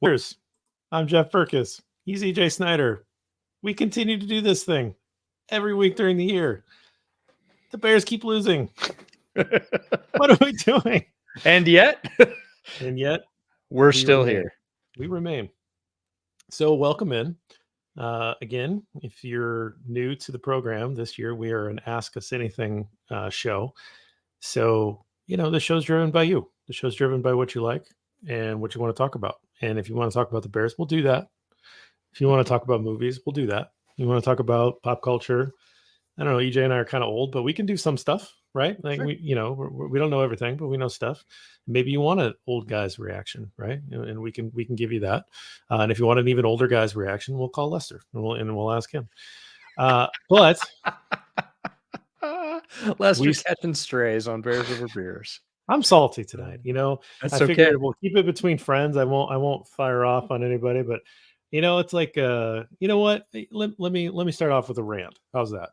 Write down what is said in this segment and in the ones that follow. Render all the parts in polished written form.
Where's I'm Jeff Perkis. He's EJ Snyder. We continue to do this thing every week during the year. The Bears keep losing. What are we doing? And yet, we're still here. We remain. So welcome in. Again, if you're new to the program this year, we are an Ask Us Anything show. So, the show's driven by you. The show's driven by what you like and what you want to talk about. And if you want to talk about the Bears, we'll do that. If you want to talk about movies, we'll do that. You want to talk about pop culture? I don't know. EJ and I are kind of old, but we can do some stuff, right? Like Sure. we don't know everything, but we know stuff. Maybe you want an old guy's reaction, right? And we can give you that. And if you want an even older guy's reaction, we'll call Lester and we'll ask him. But Lester catching strays on Bears Over Beers. I'm salty tonight. That's I figured we'll keep it between friends. I won't fire off on anybody, but it's like you know what? Let me start off with a rant. How's that?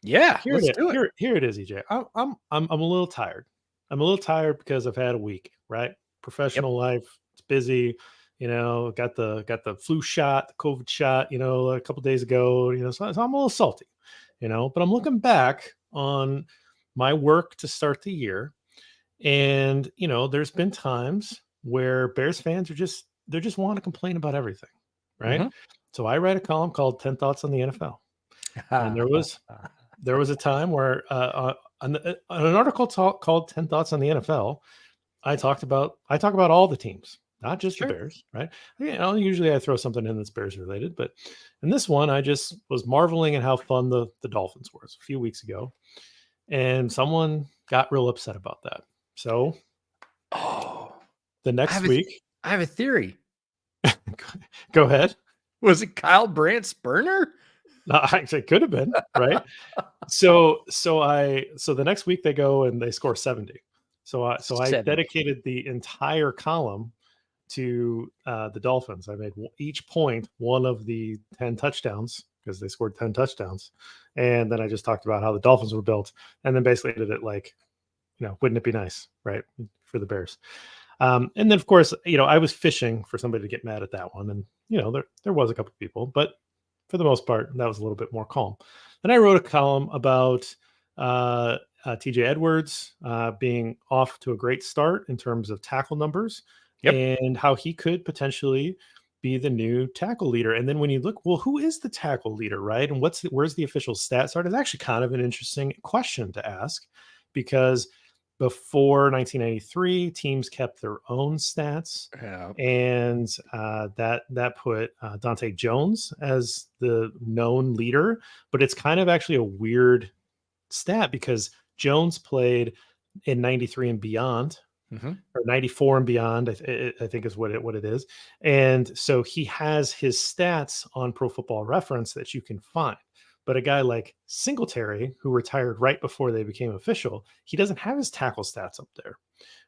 Yeah, Here it is, EJ. I'm a little tired. I'm a little tired because I've had a week, right? Professional life, it's busy. Got the flu shot, the COVID shot, a couple days ago. So I'm a little salty, but I'm looking back on my work to start the year. And there's been times where Bears fans are just want to complain about everything, right? Mm-hmm. So I write a column called 10 Thoughts on the NFL. And there was a time where an article called 10 Thoughts on the NFL, I talk about all the teams, not just the Bears, right? Usually I throw something in that's Bears related, but in this one, I just was marveling at how fun the Dolphins were. A few weeks ago. And someone got real upset about that. So, the next week, I have a theory. Go ahead. Was it Kyle Brandt's burner? No, it could have been, right? so the next week they go and they score 70. So I dedicated the entire column to the Dolphins. I made each point one of the 10 touchdowns because they scored 10 touchdowns. And then I just talked about how the Dolphins were built and then basically did it like, wouldn't it be nice, right, for the Bears? And then, of course, I was fishing for somebody to get mad at that one. And, there was a couple of people, but for the most part, that was a little bit more calm. Then I wrote a column about TJ Edwards being off to a great start in terms of tackle numbers and how he could potentially be the new tackle leader. And then when you look, well, who is the tackle leader, right? And where's the official stat start? It's actually kind of an interesting question to ask because before 1993, teams kept their own stats, and that put Dante Jones as the known leader. But it's kind of actually a weird stat because Jones played in 93 and beyond, or 94 and beyond, I think is what it is. And so he has his stats on Pro Football Reference that you can find. But a guy like Singletary, who retired right before they became official, he doesn't have his tackle stats up there,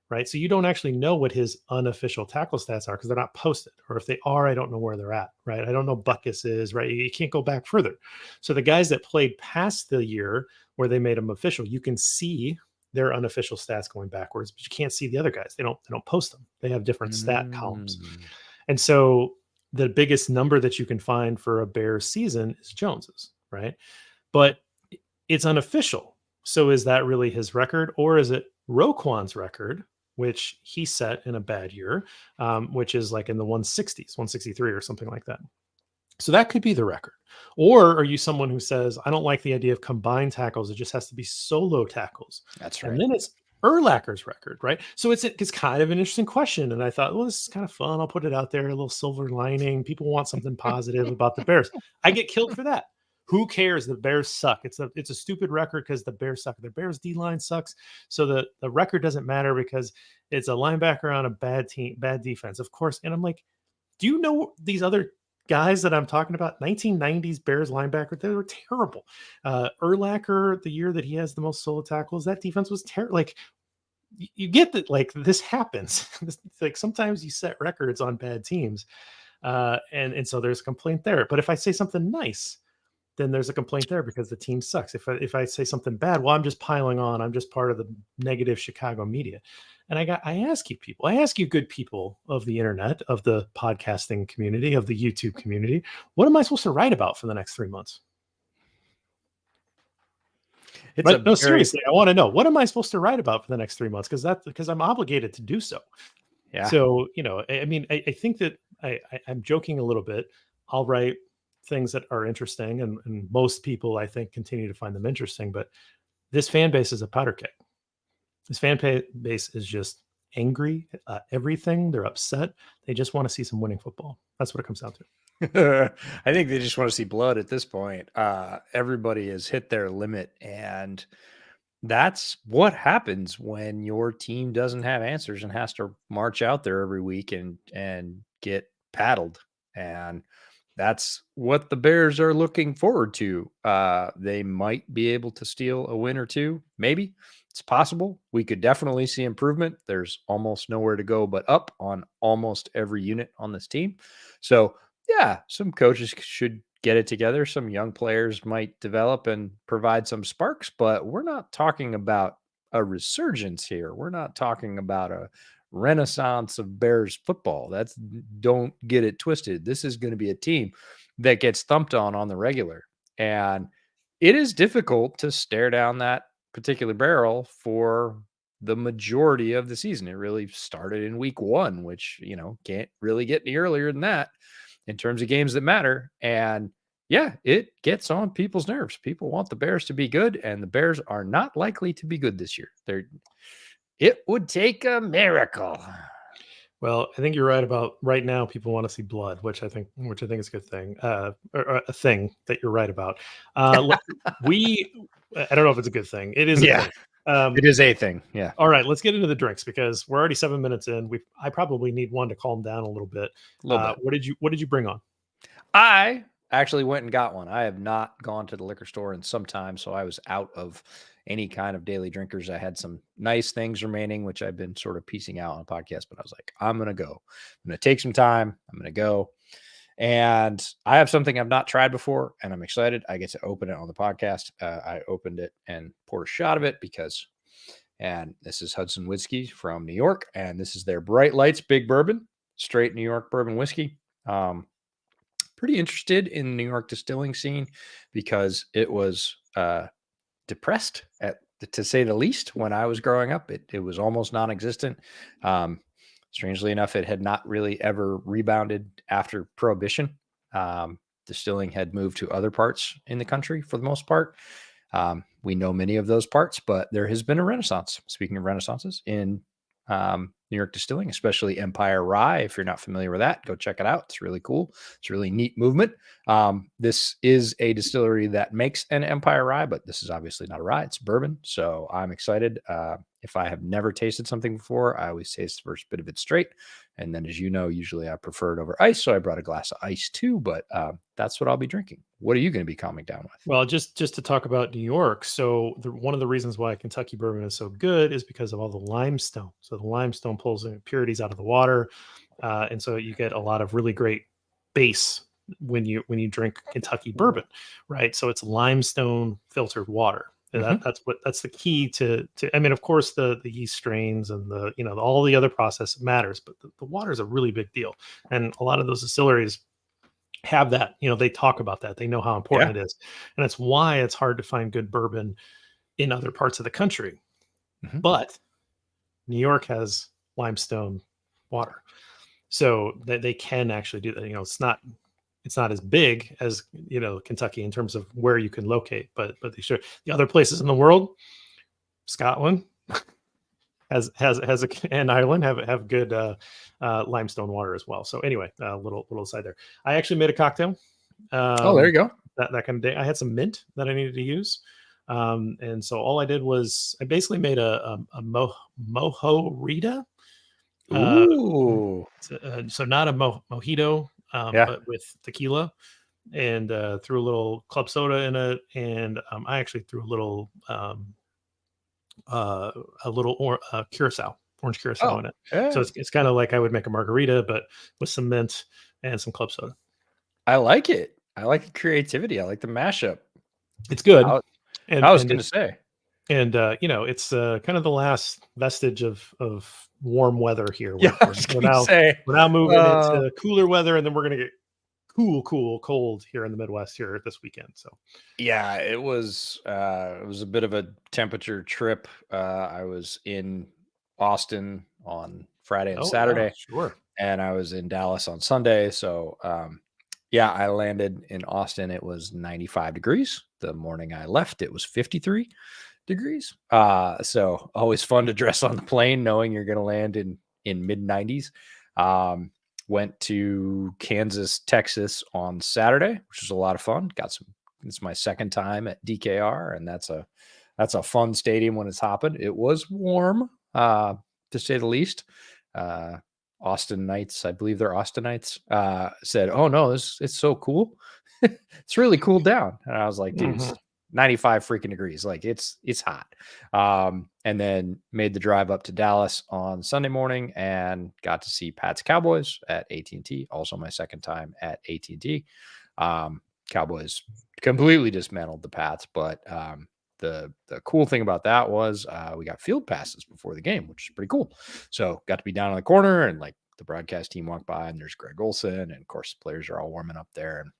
right? So you don't actually know what his unofficial tackle stats are because they're not posted. Or if they are, I don't know where they're at, right? I don't know Buckus is, right? You can't go back further. So the guys that played past the year where they made them official, you can see their unofficial stats going backwards, but you can't see the other guys. They don't post them. They have different stat columns. And so the biggest number that you can find for a Bears season is Jones's. Right. But it's unofficial. So is that really his record or is it Roquan's record, which he set in a bad year, which is like in the 160s, 163 or something like that. So that could be the record. Or are you someone who says, I don't like the idea of combined tackles. It just has to be solo tackles. That's right. And then it's Urlacher's record, right? So it's kind of an interesting question. And I thought, well, this is kind of fun. I'll put it out there, a little silver lining. People want something positive about the Bears. I get killed for that. Who cares? The Bears suck. It's a stupid record because the Bears suck. The Bears D-line sucks. So the record doesn't matter because it's a linebacker on a bad team, bad defense, of course. And I'm like, do you know these other guys that I'm talking about? 1990s Bears linebacker, they were terrible. Urlacher, the year that he has the most solo tackles, that defense was terrible. Like, you get that, like, this happens. Like, sometimes you set records on bad teams. And so there's a complaint there. But if I say something nice, then there's a complaint there because the team sucks. If I say something bad, well, I'm just piling on. I'm just part of the negative Chicago media. And I ask you good people of the internet, of the podcasting community, of the YouTube community, what am I supposed to write about for the next 3 months? It's But a no, very seriously, I want to know, what am I supposed to write about for the next 3 months? Because I'm obligated to do so. yeah. So, I mean, I think that I'm joking a little bit. I'll write things that are interesting, and most people, I think, continue to find them interesting. But this fan base is a powder keg. This base is just angry at everything. They're upset. They just want to see some winning football. That's what it comes down to. I think they just want to see blood at this point. Everybody has hit their limit, and that's what happens when your team doesn't have answers and has to march out there every week and get paddled. And that's what the Bears are looking forward to. They might be able to steal a win or two. Maybe it's possible. We could definitely see improvement. There's almost nowhere to go but up on almost every unit on this team. So, yeah, some coaches should get it together. Some young players might develop and provide some sparks, but we're not talking about a resurgence here. We're not talking about a renaissance of Bears football. Don't get it twisted. This is going to be a team that gets thumped on the regular. And it is difficult to stare down that particular barrel for the majority of the season. It really started in week 1, which, can't really get any earlier than that in terms of games that matter. And yeah, it gets on people's nerves. People want the Bears to be good, and the Bears are not likely to be good this year. It would take a miracle. Well, I think you're right about right now. People want to see blood, which I think is a good thing, or a thing that you're right about. I don't know if it's a good thing. It is. Yeah, thing. It is a thing. Yeah. All right, let's get into the drinks because we're already 7 minutes in. I probably need one to calm down a little bit. What did you bring on? I actually went and got one. I have not gone to the liquor store in some time, so I was out of any kind of daily drinkers. I had some nice things remaining, which I've been sort of piecing out on a podcast, but I was like, I'm going to go. I'm going to take some time. I'm going to go. And I have something I've not tried before, and I'm excited. I get to open it on the podcast. I opened it and poured a shot of it and this is Hudson Whiskey from New York, and this is their Bright Lights Big Bourbon, straight New York bourbon whiskey. Pretty interested in the New York distilling scene because it was depressed to say the least when I was growing up. It was almost non-existent. Strangely enough, it had not really ever rebounded after Prohibition. Distilling had moved to other parts in the country for the most part. We know many of those parts, but there has been a renaissance. Speaking of renaissances in New York distilling, especially Empire Rye. If you're not familiar with that, go check it out. It's really cool. It's a really neat movement. This is a distillery that makes an Empire Rye, but this is obviously not a rye. It's bourbon. So I'm excited. If I have never tasted something before, I always taste the first bit of it straight. And then, as you know, usually I prefer it over ice. So I brought a glass of ice too, but that's what I'll be drinking. What are you going to be calming down with? Well, just to talk about New York. So one of the reasons why Kentucky bourbon is so good is because of all the limestone. So the limestone pulls the impurities out of the water. And so you get a lot of really great base when you drink Kentucky bourbon, right? So it's limestone filtered water. And that's the key to I mean, of course, the yeast strains and all the other process matters, but the water is a really big deal. And a lot of those distilleries have that, they talk about that. They know how important it is. And that's why it's hard to find good bourbon in other parts of the country. But New York has limestone water. So they can actually do that. It's not as big as Kentucky in terms of where you can locate, but they sure. The other places in the world, Scotland has and Ireland have good limestone water as well. So anyway, little aside there. I actually made a cocktail. There you go. That kind of day. I had some mint that I needed to use, and so all I did was I basically made a mojo Rita. Ooh. So not a mojito. But with tequila, and threw a little club soda in it, and I actually threw a little curacao, orange curacao in it. Yeah. So it's kind of like I would make a margarita, but with some mint and some club soda. I like it. I like the creativity. I like the mashup. It's good. I was going to say, And it's kind of the last vestige of warm weather here. Yeah, I was gonna say, We're now moving into cooler weather, and then we're gonna get cold here in the Midwest here this weekend. So yeah, it was a bit of a temperature trip. I was in Austin on Friday and oh yeah, Saturday, sure. and I was in Dallas on Sunday. So yeah, I landed in Austin. It was 95 degrees. The morning I left, it was 53 degrees. So always fun to dress on the plane, knowing you're going to land in mid 90s. Went to Kansas, Texas on Saturday, which was a lot of fun. It's my second time at DKR, and that's a fun stadium when it's hopping. It was warm, to say the least. Austin Knights, I believe they're Austinites, said, "Oh no, it's so cool. It's really cooled down." And I was like, "Dude, it's 95 freaking degrees. Like it's hot." And then made the drive up to Dallas on Sunday morning and got to see Pat's Cowboys at AT&T. Also my second time at AT&T. Cowboys completely dismantled the Pats, but the cool thing about that was we got field passes before the game, which is pretty cool. So got to be down in the corner, and like the broadcast team walked by, and there's Greg Olsen, and of course the players are all warming up there. And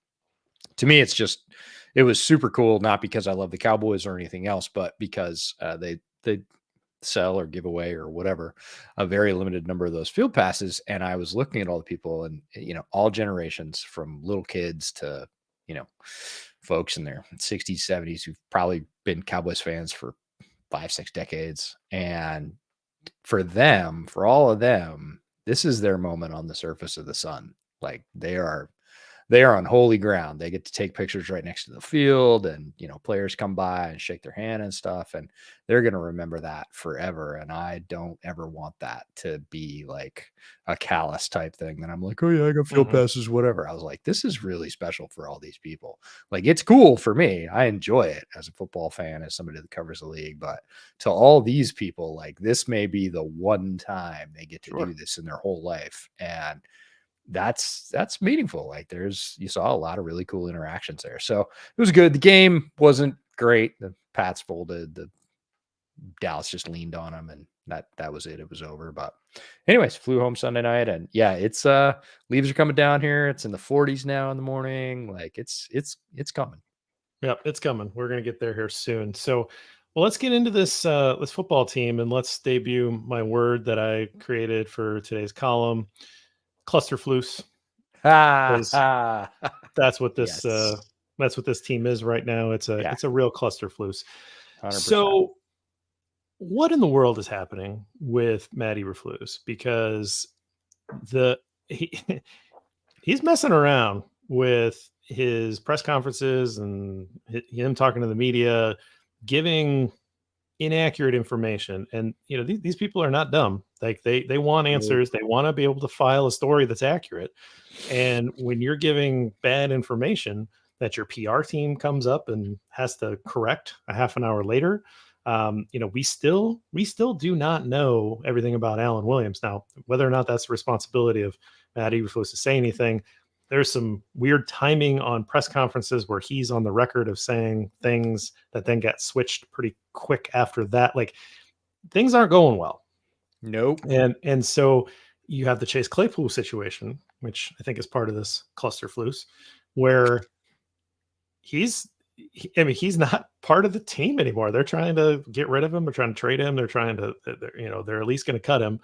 to me, it was super cool, not because I love the Cowboys or anything else, but because they sell or give away or whatever a very limited number of those field passes. And I was looking at all the people, and all generations, from little kids to folks in their 60s, 70s who've probably been Cowboys fans for 5-6 decades. And for all of them, this is their moment on the surface of the sun. Like they are on holy ground. They get to take pictures right next to the field, and players come by and shake their hand and stuff, and they're going to remember that forever. And I don't ever want that to be like a callous type thing that I'm like, "Oh yeah, I got field passes, whatever." I was like, this is really special for all these people. Like, it's cool for me. I enjoy it as a football fan, as somebody that covers the league, but to all these people, like, this may be the one time they get to do this in their whole life. And that's meaningful. Like you saw a lot of really cool interactions there. So it was good. The game wasn't great. The Pats folded. The Dallas just leaned on them, and that was it. It was over. But anyways, flew home Sunday night, and yeah, it's leaves are coming down here. It's in the 40s now in the morning. Like it's coming. Yep, it's coming. We're gonna get there here soon. So well, let's get into this football team, and let's debut my word that I created for today's column. Clusterfloos. That's what this that's what this team is right now. It's a real clusterfloos. 100%. So what in the world is happening with Matt Eberflus? Because he's messing around with his press conferences and him talking to the media, giving inaccurate information. And these people are not dumb. Like they want answers. They want to be able to file a story that's accurate. And when you're giving bad information that your PR team comes up and has to correct a half an hour later, we still do not know everything about Alan Williams. Now, whether or not that's the responsibility of Matt Eberflus to say anything, there's some weird timing on press conferences where he's on the record of saying things that then get switched pretty quick after that. Like, things aren't going well. Nope. And so you have the Chase Claypool situation, which I think is part of this clusterfloos, where he's not part of the team anymore. They're trying to get rid of him. They're trying to trade him. They're trying to, they're at least going to cut him.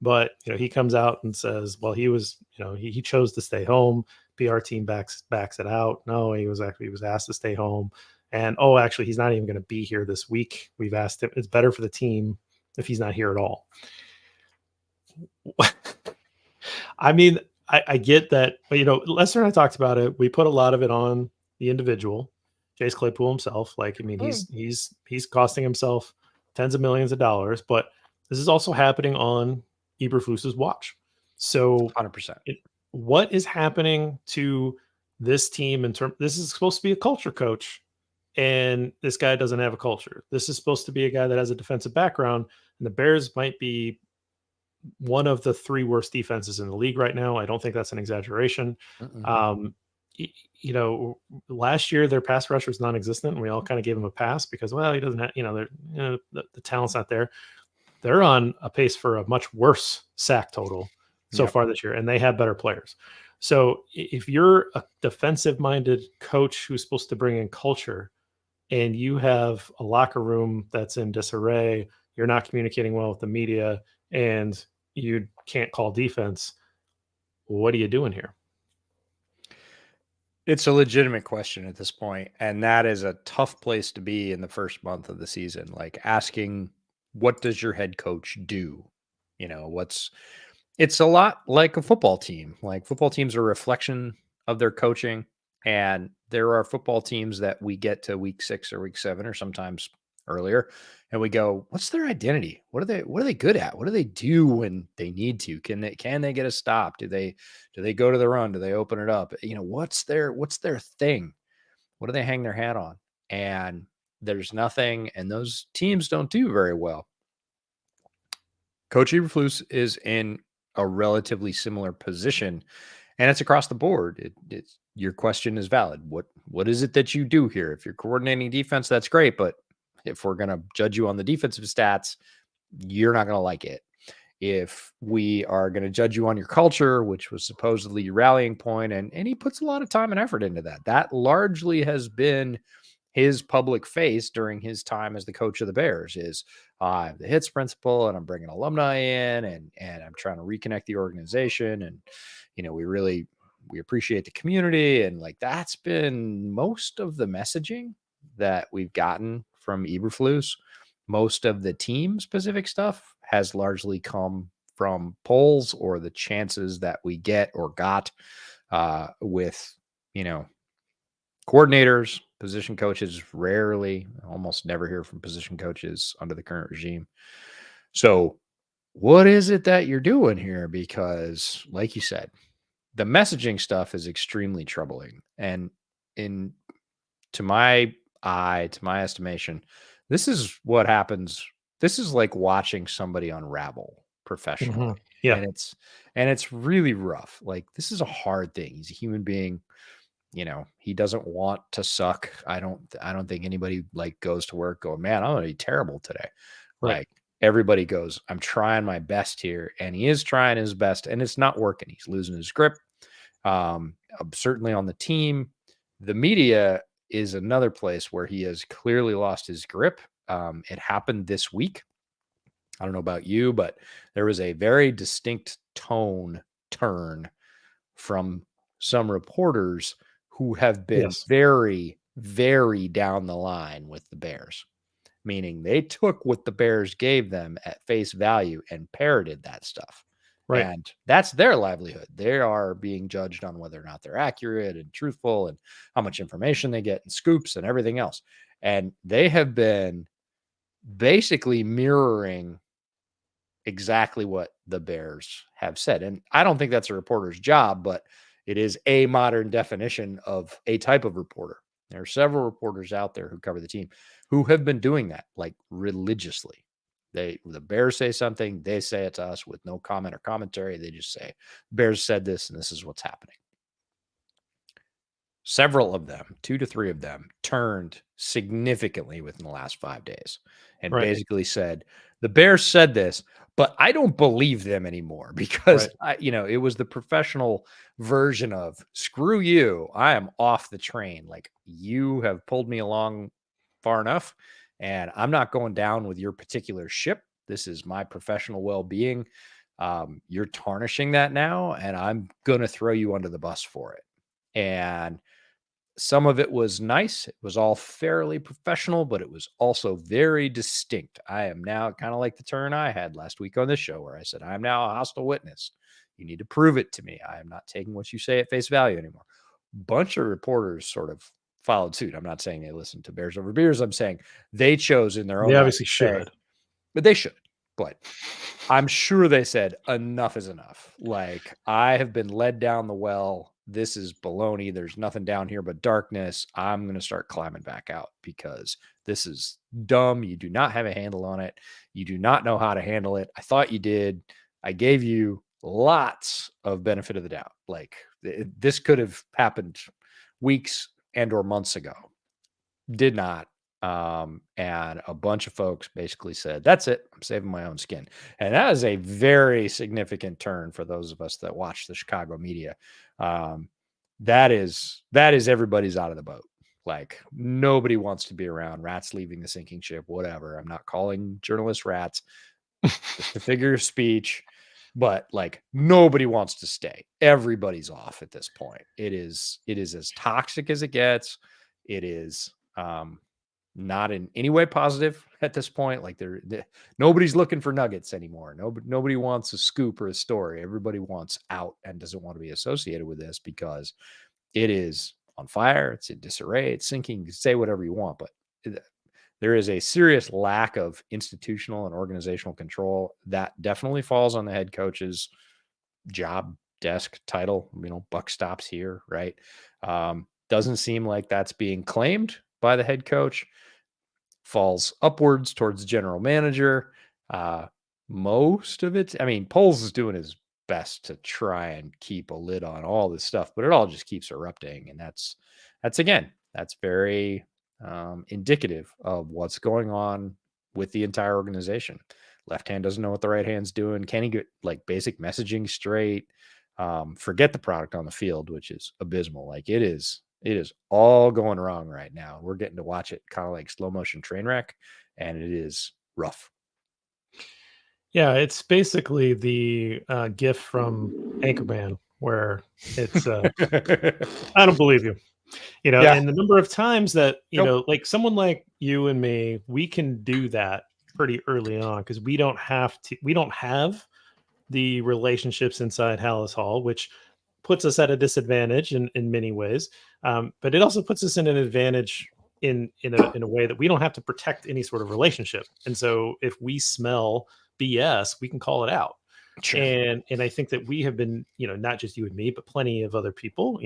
But he comes out and says, well, he was, he chose to stay home. PR team backs it out. No, he was asked to stay home. And actually, he's not even going to be here this week. We've asked him. It's better for the team if he's not here at all. I mean, I get that, but Lester and I talked about it. We put a lot of it on the individual, Chase Claypool himself. Like, I mean, he's costing himself tens of millions of dollars, but this is also happening on Eberflus's watch. So 100%. What is happening to this team this is supposed to be a culture coach, and this guy doesn't have a culture. This is supposed to be a guy that has a defensive background, and the Bears might be one of the 3 worst defenses in the league right now. I don't think that's an exaggeration. you know, last year their pass rush was non-existent, and we all kind of gave him a pass because, well, he doesn't have, the talent's not there. They're on a pace for a much worse sack total so far this year, and they have better players. So if you're a defensive-minded coach who's supposed to bring in culture, and you have a locker room that's in disarray, you're not communicating well with the media, and you can't call defense, what are you doing here? It's a legitimate question at this point, and that is a tough place to be in the first month of the season. Like asking, what does your head coach do? You know, it's a lot like a football team. Like football teams are a reflection of their coaching, and there are football teams that we get to week 6 or week 7 or sometimes earlier, and we go, what's their identity? What are they good at? What do they do when they need to? Can they get a stop? Do they go to the run? Do they open it up? You know, what's their thing? What do they hang their hat on? And there's nothing, and those teams don't do very well. Coach Eberflus is in a relatively similar position, and it's across the board. It's your question is valid. What is it that you do here? If you're coordinating defense, that's great, but if we're going to judge you on the defensive stats, you're not going to like it. If we are going to judge you on your culture, which was supposedly your rallying point, and he puts a lot of time and effort into that. That largely has been his public face during his time as the coach of the Bears is I have the hits principle and I'm bringing alumni in and I'm trying to reconnect the organization. And, you know, we appreciate the community. And like, that's been most of the messaging that we've gotten from Eberflus. Most of the team specific stuff has largely come from polls or the chances that we get or got with, you know, coordinators, position coaches. Rarely, almost never hear from position coaches under the current regime. So what is it that you're doing here? Because like you said, the messaging stuff is extremely troubling. And to my estimation, this is what happens. This is like watching somebody unravel professionally. Mm-hmm. Yeah. And it's really rough. Like this is a hard thing. He's a human being. You know, he doesn't want to suck. I don't think anybody like goes to work going, man, I'm gonna be terrible today. Right. Like everybody goes, I'm trying my best here, and he is trying his best, and it's not working. He's losing his grip. Certainly on the team, the media is another place where he has clearly lost his grip. It happened this week. I don't know about you, but there was a very distinct tone turn from some reporters who have been very, very down the line with the Bears, meaning they took what the Bears gave them at face value and parroted that stuff. Right. And that's their livelihood. They are being judged on whether or not they're accurate and truthful and how much information they get and scoops and everything else. And they have been basically mirroring exactly what the Bears have said. And I don't think that's a reporter's job, but it is a modern definition of a type of reporter. There are several reporters out there who cover the team who have been doing that like religiously. The Bears say something, they say it to us with no comment or commentary. They just say, Bears said this, and this is what's happening. Several of them, 2 to 3 of them, turned significantly within the last 5 days and basically said, the Bears said this, but I don't believe them anymore because it was the professional version of screw you. I am off the train. Like you have pulled me along far enough and I'm not going down with your particular ship. This is my professional well-being. You're tarnishing that now and I'm going to throw you under the bus for it. And some of it was nice. It was all fairly professional, but it was also very distinct. I am now kind of like the turn I had last week on this show where I said, I'm now a hostile witness. You need to prove it to me. I am not taking what you say at face value anymore. Bunch of reporters sort of followed suit. I'm not saying they listened to Bears Over Beers. I'm saying they chose in their own. They obviously should. But they should. But I'm sure they said enough is enough. Like I have been led down the well. This is baloney. There's nothing down here but darkness. I'm going to start climbing back out because this is dumb. You do not have a handle on it. You do not know how to handle it. I thought you did. I gave you lots of benefit of the doubt. Like this could have happened weeks and or months ago. Did not. And a bunch of folks basically said, that's it. I'm saving my own skin. And that is a very significant turn for those of us that watch the Chicago media. That is everybody's out of the boat. Like, nobody wants to be around rats leaving the sinking ship, whatever. I'm not calling journalists rats. It's a figure of speech, but like, nobody wants to stay. Everybody's off at this point. It is as toxic as it gets. It is not in any way positive at this point. Like, nobody's looking for nuggets anymore. Nobody wants a scoop or a story. Everybody wants out and doesn't want to be associated with this because it is on fire. It's in disarray. It's sinking. You can say whatever you want, but there is a serious lack of institutional and organizational control that definitely falls on the head coach's job, desk, title. Buck stops here, right? Doesn't seem like that's being claimed by the head coach. Falls upwards towards the general manager. Most of it, Poles is doing his best to try and keep a lid on all this stuff, but it all just keeps erupting. And that's very indicative of what's going on with the entire organization. Left hand doesn't know what the right hand's doing. Can't he get like basic messaging straight? Forget the product on the field, which is abysmal. Like, it is all going wrong right now. We're getting to watch it kind of like slow motion train wreck, and it is rough. Yeah, it's basically the GIF from Anchorman where it's I don't believe you. And the number of times that, like someone like you and me, we can do that pretty early on because we don't have the relationships inside Halas Hall, which puts us at a disadvantage in many ways. But it also puts us in an advantage in a way that we don't have to protect any sort of relationship. And so if we smell BS, we can call it out. Sure. And I think that we have been, not just you and me, but plenty of other people,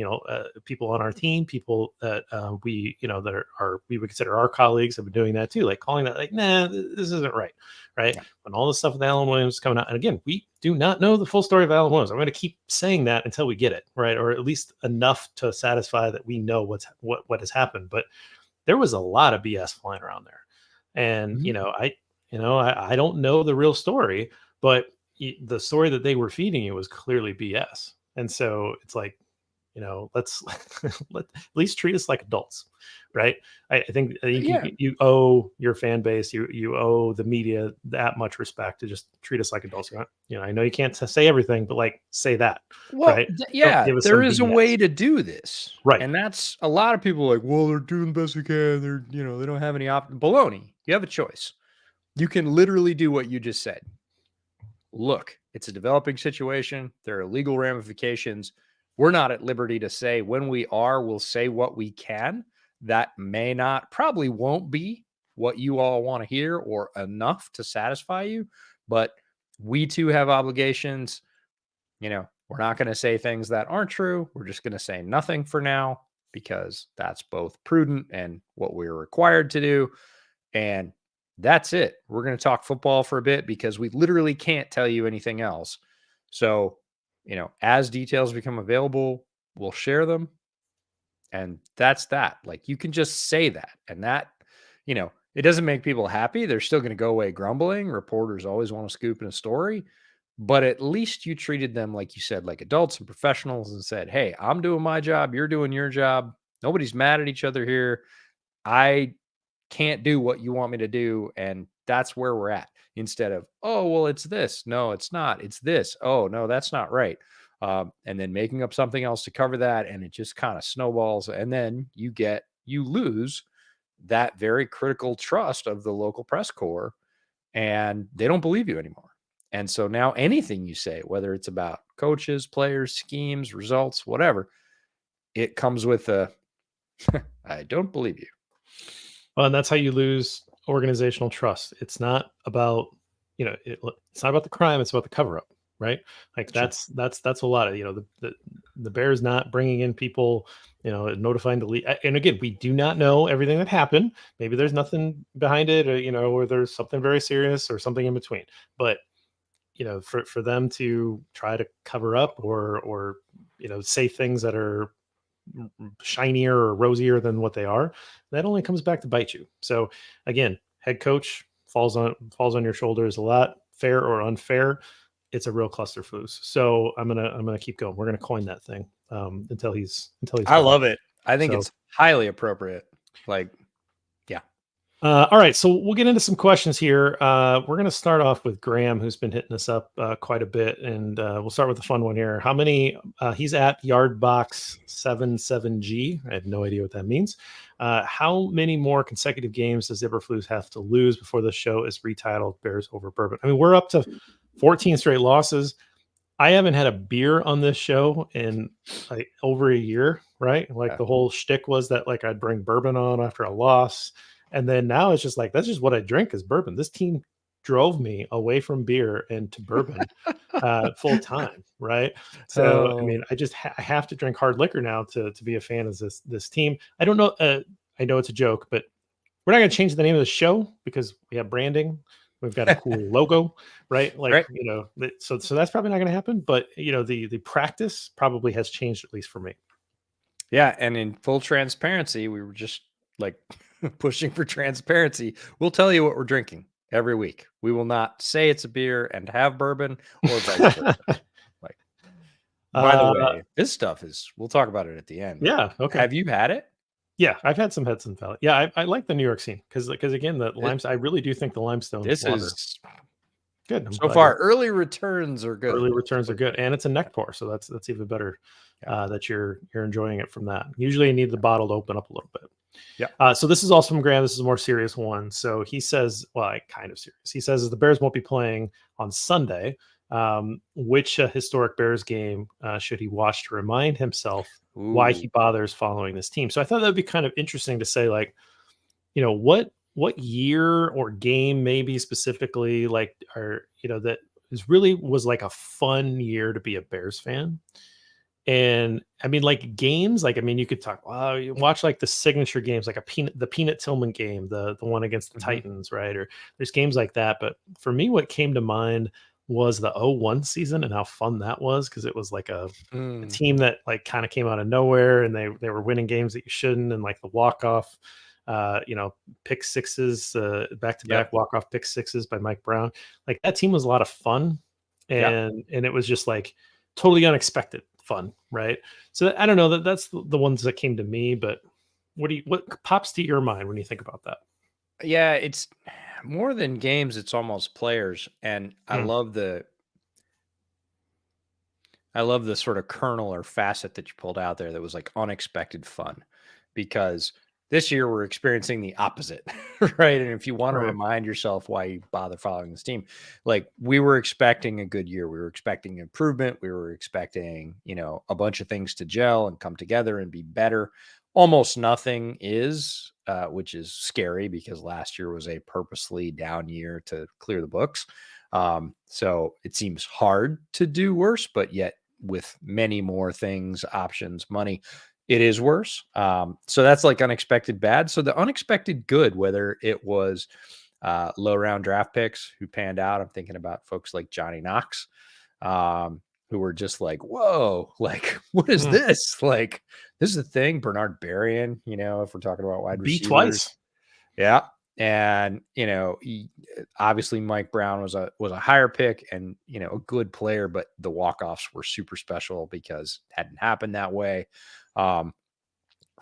people on our team, people that we would consider our colleagues have been doing that too, like calling that like, nah, this isn't right. Right. Yeah. When all this stuff with Alan Williams is coming out. And again, we do not know the full story of Alan Williams. I'm going to keep saying that until we get it. Right. Or at least enough to satisfy that we know what has happened. But there was a lot of BS flying around there. And, I don't know the real story, but the story that they were feeding you was clearly BS. And so it's like, let's at least treat us like adults, right? I think you owe your fan base, you owe the media that much respect to just treat us like adults. I know you can't say everything, but like say that, right? There is a way to do this, right? And that's a lot of people like, well, they're doing the best they can. They're they don't have any baloney. You have a choice. You can literally do what you just said. Look, it's a developing situation. There are legal ramifications. We're not at liberty to say when we'll say what we can. That probably won't be what you all want to hear or enough to satisfy you. But we too have obligations. We're not going to say things that aren't true. We're just going to say nothing for now because that's both prudent and what we're required to do. And that's it. We're going to talk football for a bit because we literally can't tell you anything else. So, as details become available, we'll share them. And that's that. Like, you can just say that. And that, it doesn't make people happy. They're still going to go away grumbling. Reporters always want to scoop in a story. But at least you treated them, like you said, like adults and professionals and said, hey, I'm doing my job. You're doing your job. Nobody's mad at each other here. I can't do what you want me to do. And that's where we're at. Instead of, oh, well, it's this. No, it's not. It's this. Oh, no, that's not right. And then making up something else to cover that. And it just kind of snowballs. And then you lose that very critical trust of the local press corps, and they don't believe you anymore. And so now anything you say, whether it's about coaches, players, schemes, results, whatever, it comes with I don't believe you. Well, and that's how you lose organizational trust. It's not about, it's not about the crime. It's about the cover-up, right? Like that's a lot of, the Bears not bringing in people, notifying the league. And again, we do not know everything that happened. Maybe there's nothing behind it, or, or there's something very serious or something in between. But, for them to try to cover up or say things that are shinier or rosier than what they are, that only comes back to bite you. So again, head coach falls on your shoulders a lot, fair or unfair. It's a real cluster flues. So I'm gonna keep going. We're gonna coin that thing until he's I done. love it. I think it's highly appropriate. Like, yeah. All right, so we'll get into some questions here. We're going to start off with Graham, who's been hitting us up quite a bit, and we'll start with the fun one here. How many? He's at Yardbox77G. I have no idea what that means. How many more consecutive games does Iberflus have to lose before the show is retitled Bears over Bourbon? I mean, we're up to 14 straight losses. I haven't had a beer on this show in like over a year, right? Like the whole shtick was that like I'd bring bourbon on after a loss. And then now it's just like, that's just what I drink is bourbon. This team drove me away from beer and to bourbon full time. Right. So, I mean, I just I have to drink hard liquor now to be a fan of this team. I don't know. I know it's a joke, but we're not going to change the name of the show because we have branding. We've got a cool logo, right? Like, right. you know, so that's probably not going to happen. But, you know, the practice probably has changed, at least for me. Yeah. And in full transparency, we were just like pushing for transparency. We'll tell you what we're drinking every week. We will not say it's a beer and have bourbon or vice versa. Like, by the way, this stuff is, we'll talk about it at the end. Yeah. Okay. Have you had it? Yeah, I've had some Hudson Valley. Yeah, I like the New York scene because again, the limestone. I really do think the limestone. This is good. So far, early returns are good. Early returns are good, and it's a neck pour, so that's even better. That you're enjoying it from that. Usually, you need the bottle to open up a little bit. Yeah. So this is also from Graham. This is a more serious one. So he says, well, kind of serious. He says the Bears won't be playing on Sunday. Which historic Bears game should he watch to remind himself why he bothers following this team? So I thought that'd be kind of interesting to say, like, you know, what year or game maybe specifically, like, or, you know, that was like a fun year to be a Bears fan. And I mean, like games, like, I mean, you could talk, wow, you watch like the signature games, like the Peanut Tillman game, the one against the Titans, right? Or there's games like that. But for me, what came to mind was the 0-1 season and how fun that was, because it was like a team that like kind of came out of nowhere and they were winning games that you shouldn't, and like the walk-off you know, pick sixes, back-to-back walk-off pick sixes by Mike Brown. Like that team was a lot of fun, and it was just like totally unexpected fun, right? So I don't know, that's the ones that came to me, but what pops to your mind when you think about that? Yeah, it's more than games, it's almost players. And I love the sort of kernel or facet that you pulled out there that was like unexpected fun, because this year we're experiencing the opposite, right? And if you want to remind yourself why you bother following this team, like we were expecting a good year. We were expecting improvement. We were expecting, you know, a bunch of things to gel and come together and be better. Almost nothing is, which is scary because last year was a purposely down year to clear the books. So it seems hard to do worse, but yet with many more things, options, money, it is worse. So that's like unexpected bad. So the unexpected good, whether it was low round draft picks who panned out, I'm thinking about folks like Johnny Knox, who were just like, whoa, like, what is this? Like, this is a thing. Bernard Berrien, you know, if we're talking about wide receivers. Twice. Yeah. And, you know, obviously Mike Brown was a higher pick and, you know, a good player, but the walk-offs were super special because it hadn't happened that way.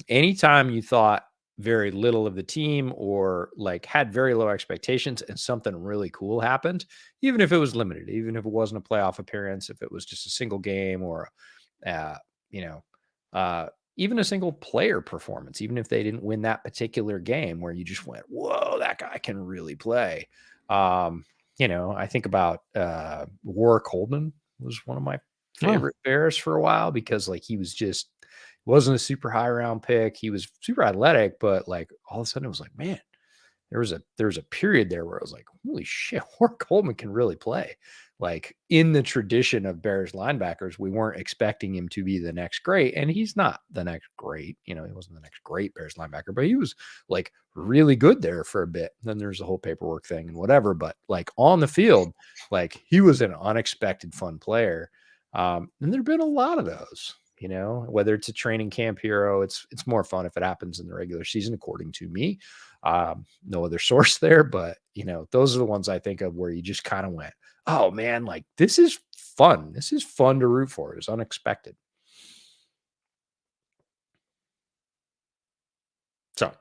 Anytime you thought very little of the team or like had very low expectations and something really cool happened, even if it was limited, even if it wasn't a playoff appearance, if it was just a single game or, you know, even a single player performance, even if they didn't win that particular game where you just went, whoa, that guy can really play. You know, I think about Warwick Coleman was one of my favorite Bears for a while because like he was just wasn't a super high round pick. He was super athletic, but like all of a sudden it was like, man, there was a period there where I was like, holy shit, Warwick Coleman can really play. Like in the tradition of Bears linebackers, we weren't expecting him to be the next great, and he's not the next great. You know, he wasn't the next great Bears linebacker, but he was like really good there for a bit. Then there's the whole paperwork thing and whatever, but like on the field, like he was an unexpected fun player. And there've been a lot of those. You know, whether it's a training camp hero, it's more fun if it happens in the regular season, according to me. No other source there, but you know, those are the ones I think of where you just kind of went, oh man, like this is fun. This is fun to root for. It's unexpected. So,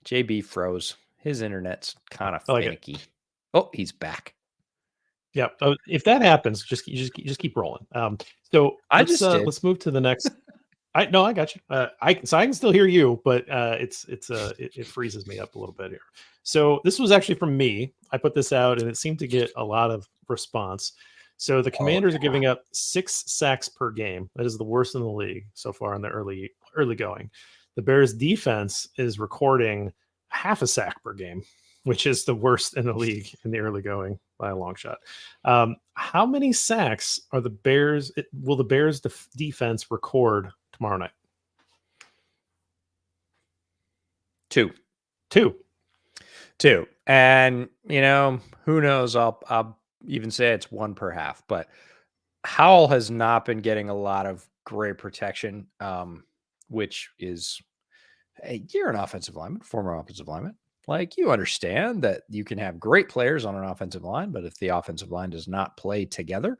JB froze. His internet's kind of finicky. Oh, he's back. Yeah. If that happens, just keep rolling. So let's move to the next. I got you. I can still hear you, but it freezes me up a little bit here. So this was actually from me. I put this out, and it seemed to get a lot of response. So the Commanders are giving up 6 sacks per game. That is the worst in the league so far in the early going. The Bears defense is recording half a sack per game, which is the worst in the league in the early going by a long shot. How many sacks will the Bears defense record tomorrow night? 2. And, you know, who knows? I'll even say it's 1 per half, but Howell has not been getting a lot of great protection, which is, hey, you're an offensive lineman, former offensive lineman. Like, you understand that you can have great players on an offensive line, but if the offensive line does not play together,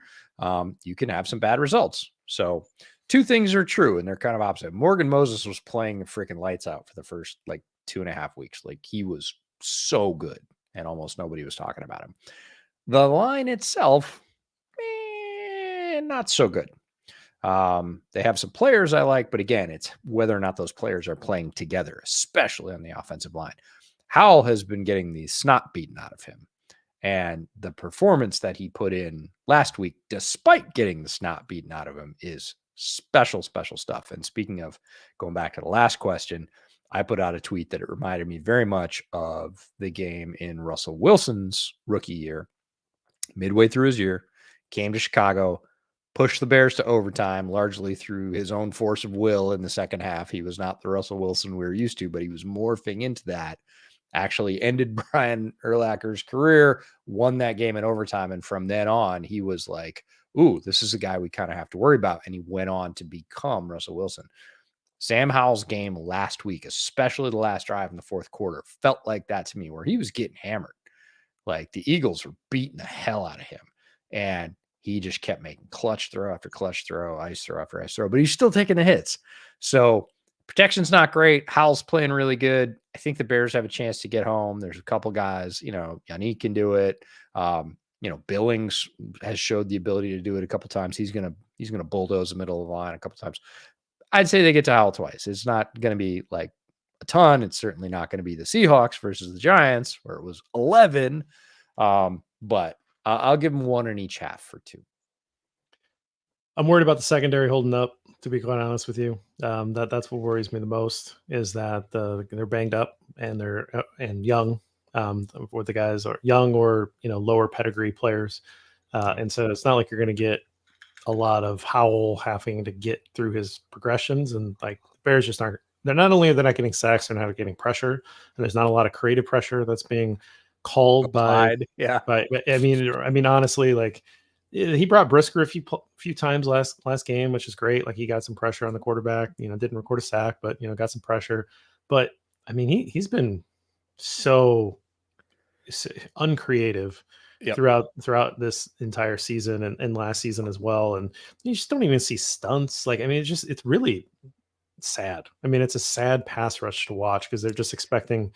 you can have some bad results. So 2 things are true, and they're kind of opposite. Morgan Moses was playing the freaking lights out for the first 2.5 weeks. Like, he was so good, and almost nobody was talking about him. The line itself, not so good. They have some players I like, but again, it's whether or not those players are playing together, especially on the offensive line. Howell has been getting the snot beaten out of him. And the performance that he put in last week, despite getting the snot beaten out of him, is special stuff. And speaking of going back to the last question, I put out a tweet that it reminded me very much of the game in Russell Wilson's rookie year. Midway through his year, came to Chicago, pushed the Bears to overtime, largely through his own force of will in the second half. He was not the Russell Wilson we were used to, but he was morphing into that. Actually ended Brian Urlacher's career, won that game in overtime. And from then on, he was like, ooh, this is a guy we kind of have to worry about. And he went on to become Russell Wilson. Sam Howell's game last week, especially the last drive in the fourth quarter, felt like that to me, where he was getting hammered. Like, the Eagles were beating the hell out of him. And he just kept making clutch throw after clutch throw, ice throw after ice throw, but he's still taking the hits. So protection's not great. Howell's playing really good. I think the Bears have a chance to get home. There's a couple guys, Yannick can do it. Billings has showed the ability to do it a couple times. He's going to bulldoze the middle of the line a couple times. I'd say they get to Howell twice. It's not going to be like a ton. It's certainly not going to be the Seahawks versus the Giants, where it was 11. But I'll give them 1 in each half for 2. I'm worried about the secondary holding up, to be quite honest with you. That's what worries me the most, is that they're banged up and they're and young. Or the guys are young or lower pedigree players, and so it's not like you're going to get a lot of Howell having to get through his progressions. And like, the Bears just aren't. They're not only they're not getting sacks, they're not getting pressure, and there's not a lot of creative pressure that's being called applied. by. I mean, honestly, like, he brought Brisker a few times last game, which is great. Like, he got some pressure on the quarterback. Didn't record a sack, but got some pressure. But I mean, he's been so uncreative throughout this entire season and last season as well. And you just don't even see stunts. Like, I mean, it's really sad. I mean, it's a sad pass rush to watch, because they're just expecting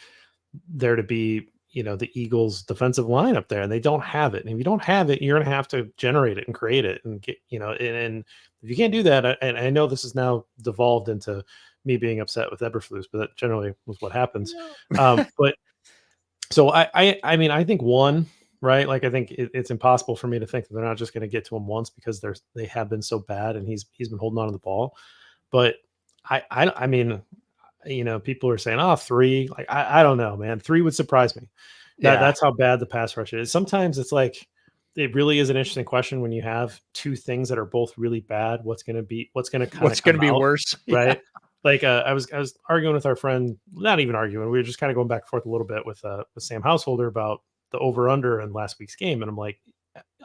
there to be the Eagles defensive line up there, and they don't have it. And if you don't have it, you're going to have to generate it and create it and get, and if you can't do that, and I know this is now devolved into me being upset with Eberflus, but that generally was what happens. But so I mean, I think 1, right? Like, I think it's impossible for me to think that they're not just going to get to him once, because they have been so bad and he's been holding on to the ball. But I mean, people are saying, 3, like, I don't know, man. 3 would surprise me. That's how bad the pass rush is. Sometimes it's like, it really is an interesting question when you have 2 things that are both really bad. What's going to be worse, right? Like, I was arguing with our friend, not even arguing. We were just kind of going back and forth a little bit with Sam Householder about the over under in last week's game. And I'm like,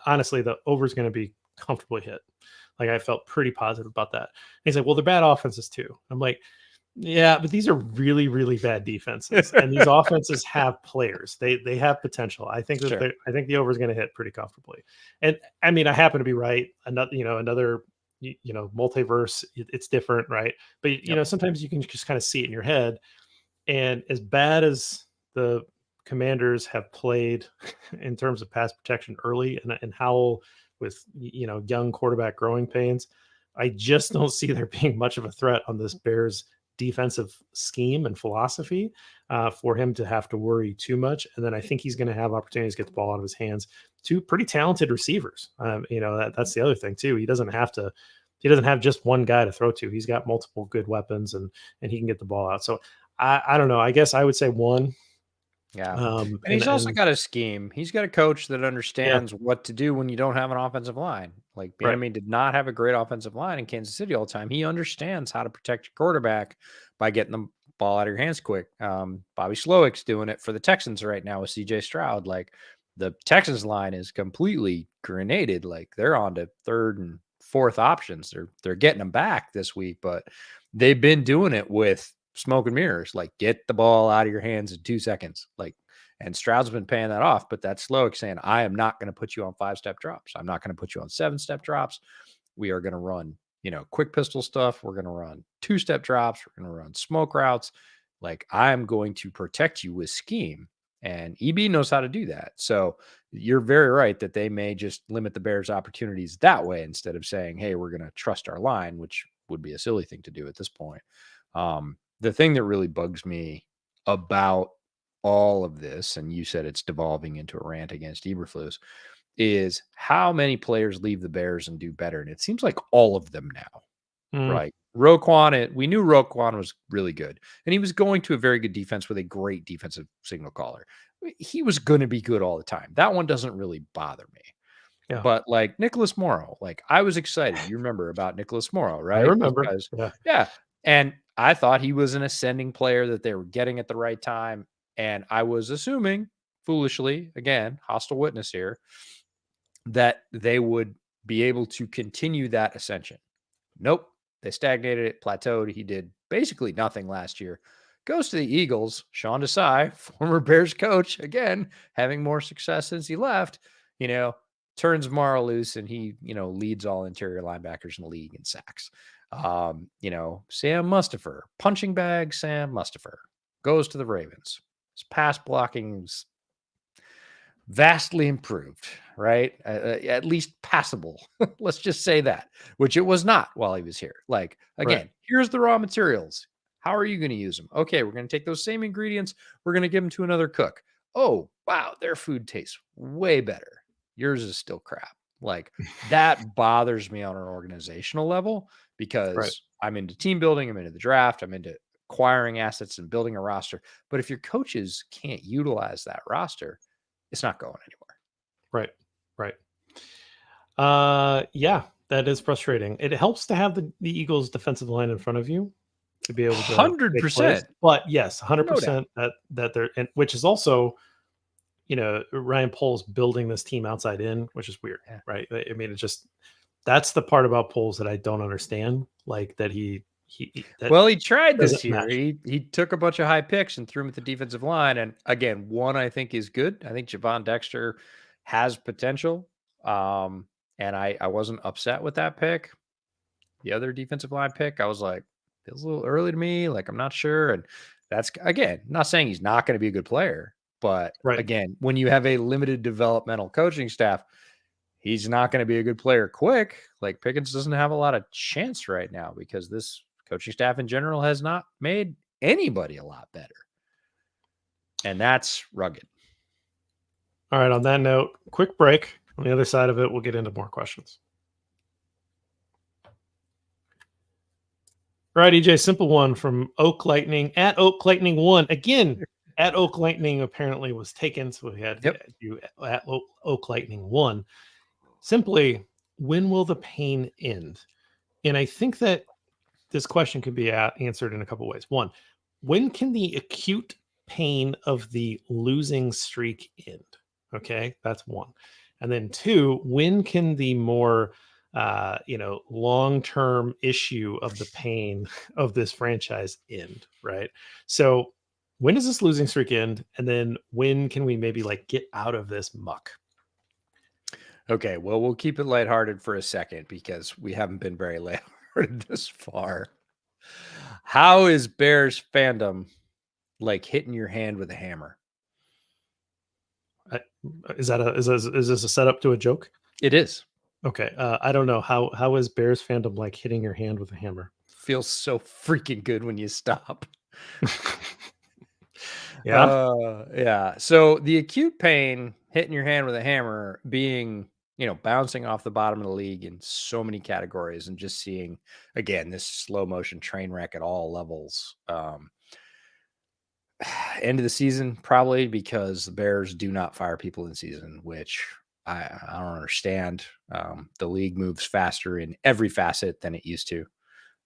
honestly, the over is going to be comfortably hit. Like I felt pretty positive about that. And he's like, well, they're bad offenses too. I'm like, yeah, but these are really, really bad defenses, and these offenses have players. They have potential. I think that Sure. I think the over is going to hit pretty comfortably. And I mean, I happen to be right. Another multiverse. It's different, right? But sometimes you can just kind of see it in your head. And as bad as the Commanders have played in terms of pass protection early, and Howell with young quarterback growing pains, I just don't see there being much of a threat on this Bears defensive scheme and philosophy for him to have to worry too much. And then I think he's going to have opportunities to get the ball out of his hands to pretty talented receivers. That's the other thing too. He doesn't have just one guy to throw to. He's got multiple good weapons, and he can get the ball out. So I don't know. I guess I would say one. Yeah. And he's also got a scheme. He's got a coach that understands what to do when you don't have an offensive line. Like Bieniemy did not have a great offensive line in Kansas City all the time. He understands how to protect your quarterback by getting the ball out of your hands quick. Bobby Slowick's doing it for the Texans right now with CJ Stroud. Like the Texans line is completely grenaded. Like they're on to third and fourth options. They're getting them back this week, but they've been doing it with smoke and mirrors, like get the ball out of your hands in 2 seconds. And Stroud's been paying that off, but that's Slowick saying, I am not going to put you on 5-step drops. I'm not going to put you on 7-step drops. We are going to run, quick pistol stuff. We're going to run 2-step drops. We're going to run smoke routes. Like I'm going to protect you with scheme, and EB knows how to do that. So you're very right that they may just limit the Bears' opportunities that way instead of saying, hey, we're going to trust our line, which would be a silly thing to do at this point. The thing that really bugs me about all of this, and you said it's devolving into a rant against Eberflus, is how many players leave the Bears and do better. And it seems like all of them now, right? Roquan, we knew Roquan was really good, and he was going to a very good defense with a great defensive signal caller. He was going to be good all the time. That one doesn't really bother me. Yeah. But like Nicholas Morrow, like I was excited. You remember about Nicholas Morrow, right? I remember. Because, yeah. And I thought he was an ascending player that they were getting at the right time. And I was assuming, foolishly, again, hostile witness here, that they would be able to continue that ascension. Nope. They stagnated it, plateaued. He did basically nothing last year. Goes to the Eagles. Sean Desai, former Bears coach, again, having more success since he left, turns Morrow loose, and he, leads all interior linebackers in the league in sacks. Sam Mustipher, punching bag Sam Mustipher, goes to the Ravens. His pass blocking is vastly improved, right? At least passable. Let's just say that, which it was not while he was here. Like, again, here's the raw materials. How are you going to use them? Okay, we're going to take those same ingredients. We're going to give them to another cook. Oh, wow, their food tastes way better. Yours is still crap. Like that bothers me on an organizational level because I'm into team building. I'm into the draft. I'm into acquiring assets and building a roster. But if your coaches can't utilize that roster, it's not going anywhere. Right. Yeah, that is frustrating. It helps to have the Eagles defensive line in front of you to be able to 100%. But yes, 100% that they're, and which is also, Ryan Poles building this team outside in, which is weird, right? I mean, it's just, that's the part about Poles that I don't understand. Like that he tried this year. He took a bunch of high picks and threw them at the defensive line. And again, one I think is good. I think Javon Dexter has potential. And I wasn't upset with that pick. The other defensive line pick, I was like, feels a little early to me. Like, I'm not sure. And that's, again, not saying he's not going to be a good player. But again, when you have a limited developmental coaching staff, he's not going to be a good player quick. Like Pickens doesn't have a lot of chance right now because this coaching staff in general has not made anybody a lot better. And that's rugged. All right. On that note, quick break. On the other side of it, we'll get into more questions. All right, EJ, simple one from Oak Lightning at Oak Lightning 1. Again, at Oak Lightning apparently was taken, so we had to do at Oak Lightning 1. Simply, when will the pain end? And I think that this question could be answered in a couple ways. One, when can the acute pain of the losing streak end? Okay, that's one. And then two, when can the more long-term issue of the pain of this franchise end, right? So when does this losing streak end? And then when can we maybe like get out of this muck? Okay, well, we'll keep it lighthearted for a second because we haven't been very lighthearted this far. How is Bears fandom like hitting your hand with a hammer? Is this a setup to a joke? It is. Okay, I don't know how is Bears fandom like hitting your hand with a hammer? Feels so freaking good when you stop. Yeah. Yeah. So the acute pain hitting your hand with a hammer being, bouncing off the bottom of the league in so many categories and just seeing again this slow motion train wreck at all levels. End of the season, probably because the Bears do not fire people in season, which I don't understand. The league moves faster in every facet than it used to.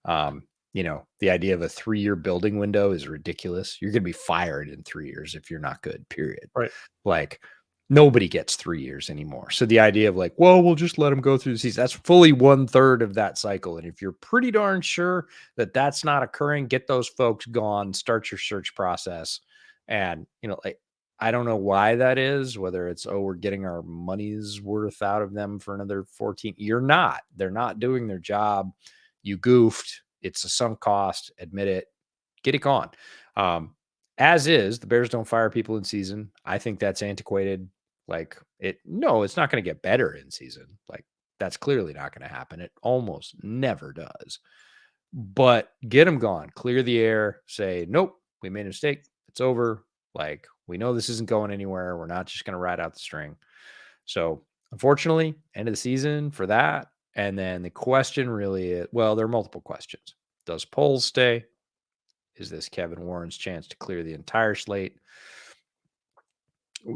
The idea of a 3-year building window is ridiculous. You're going to be fired in 3 years if you're not good, period. Right. Like nobody gets 3 years anymore. So the idea of like, well, we'll just let them go through the season, that's fully 1/3 of that cycle. And if you're pretty darn sure that that's not occurring, get those folks gone, start your search process. And, I don't know why that is, whether it's, we're getting our money's worth out of them for another 14. You're not. They're not doing their job. You goofed. It's a sunk cost. Admit it. Get it gone. As is, the Bears don't fire people in season. I think that's antiquated. It's not going to get better in season. Like, that's clearly not going to happen. It almost never does. But get them gone. Clear the air. Say, nope, we made a mistake. It's over. Like, we know this isn't going anywhere. We're not just going to ride out the string. So, unfortunately, end of the season for that. And then the question really is, well, there are multiple questions. Does Poles stay? Is this Kevin Warren's chance to clear the entire slate?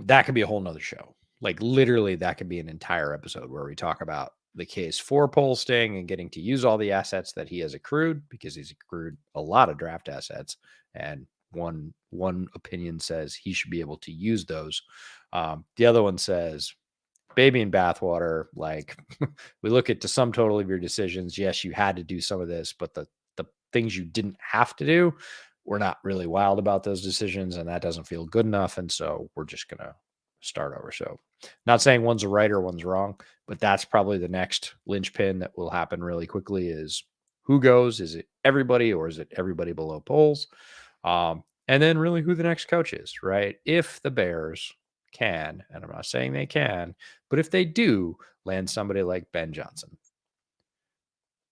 That could be a whole nother show. Like literally, that could be an entire episode where we talk about the case for Poles staying and getting to use all the assets that he has accrued, because he's accrued a lot of draft assets. And one opinion says he should be able to use those. The other one says baby in bathwater. Like we look at the sum total of your decisions. Yes, you had to do some of this, but the things you didn't have to do, we're not really wild about those decisions, and that doesn't feel good enough. And so we're just going to start over. So not saying one's a right or one's wrong, but that's probably the next linchpin that will happen really quickly is who goes? Is it everybody or is it everybody below Poles? And then really who the next coach is, right? If the Bears can, and I'm not saying they can, but if they do land somebody like Ben Johnson,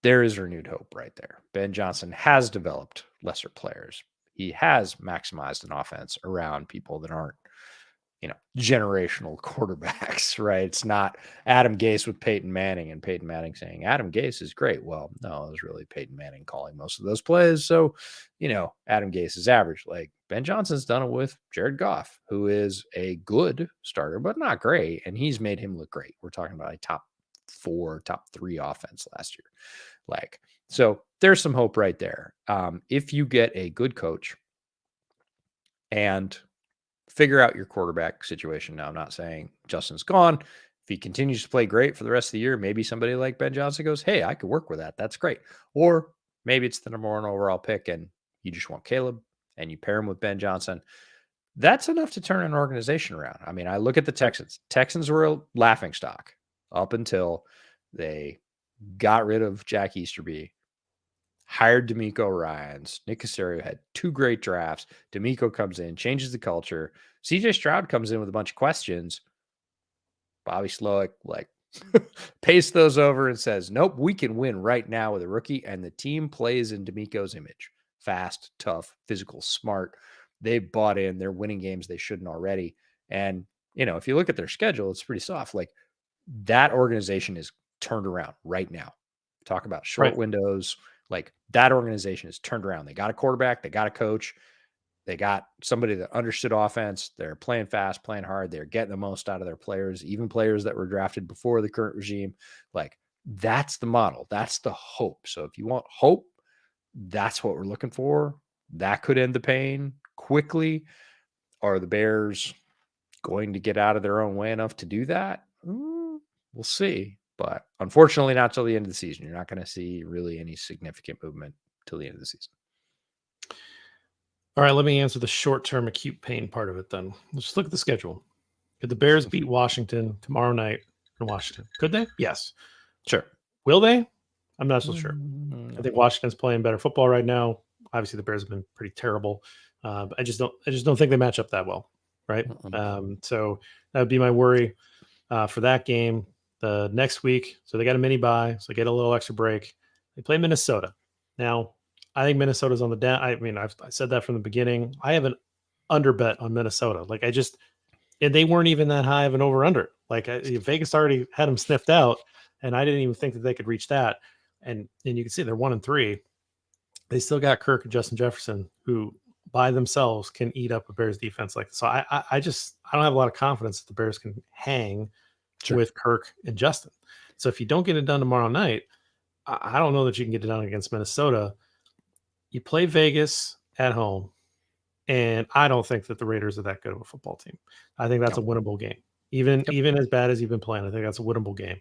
there is renewed hope right there. Ben Johnson has developed lesser players. He has maximized an offense around people that aren't, generational quarterbacks, right? It's not Adam Gase with Peyton Manning and Peyton Manning saying Adam Gase is great. Well, no, it was really Peyton Manning calling most of those plays. So, Adam Gase is average. Like Ben Johnson's done it with Jared Goff, who is a good starter, but not great. And he's made him look great. We're talking about a top 4, top 3 offense last year. So there's some hope right there. If you get a good coach and figure out your quarterback situation. Now, I'm not saying Justin's gone. If he continues to play great for the rest of the year, maybe somebody like Ben Johnson goes, hey, I could work with that. That's great. Or maybe it's the number 1 overall pick and you just want Caleb and you pair him with Ben Johnson. That's enough to turn an organization around. I mean, I look at the Texans. Texans were a laughingstock up until they got rid of Jack Easterby, hired DeMeco Ryans. Nick Caserio had 2 great drafts. DeMeco comes in, changes the culture. CJ Stroud comes in with a bunch of questions. Bobby Slowick pastes those over and says, nope, we can win right now with a rookie. And the team plays in DeMeco's image. Fast, tough, physical, smart. They've bought in. They're winning games they shouldn't already. And, if you look at their schedule, it's pretty soft. Like that organization is turned around right now. Talk about short windows. Like that organization is turned around. They got a quarterback. They got a coach. They got somebody that understood offense. They're playing fast, playing hard. They're getting the most out of their players, even players that were drafted before the current regime. Like that's the model. That's the hope. So if you want hope, that's what we're looking for. That could end the pain quickly. Are the Bears going to get out of their own way enough to do that? We'll see. But unfortunately, not till the end of the season. You're not going to see really any significant movement till the end of the season. All right, let me answer the short-term acute pain part of it then. Let's just look at the schedule. Could the Bears beat Washington tomorrow night in Washington? Could they? Yes. Sure. Will they? I'm not so sure. I think Washington's playing better football right now. Obviously, the Bears have been pretty terrible. But I just don't think they match up that well, right? So that would be my worry for that game. The next week, so they got a mini bye, so they get a little extra break. They play Minnesota. Now, I think Minnesota's on the down. I mean, I said that from the beginning. I have an under bet on Minnesota. Like and they weren't even that high of an over under. Like Vegas already had them sniffed out, and I didn't even think that they could reach that. And you can see they're 1-3. They still got Kirk and Justin Jefferson, who by themselves can eat up a Bears defense like this. So I don't have a lot of confidence that the Bears can hang with Kirk and Justin. So if you don't get it done tomorrow night, I don't know that you can get it done against Minnesota. You play Vegas at home, and I don't think that the Raiders are that good of a football team. I think that's a winnable game. Even as bad as you've been playing, I think that's a winnable game.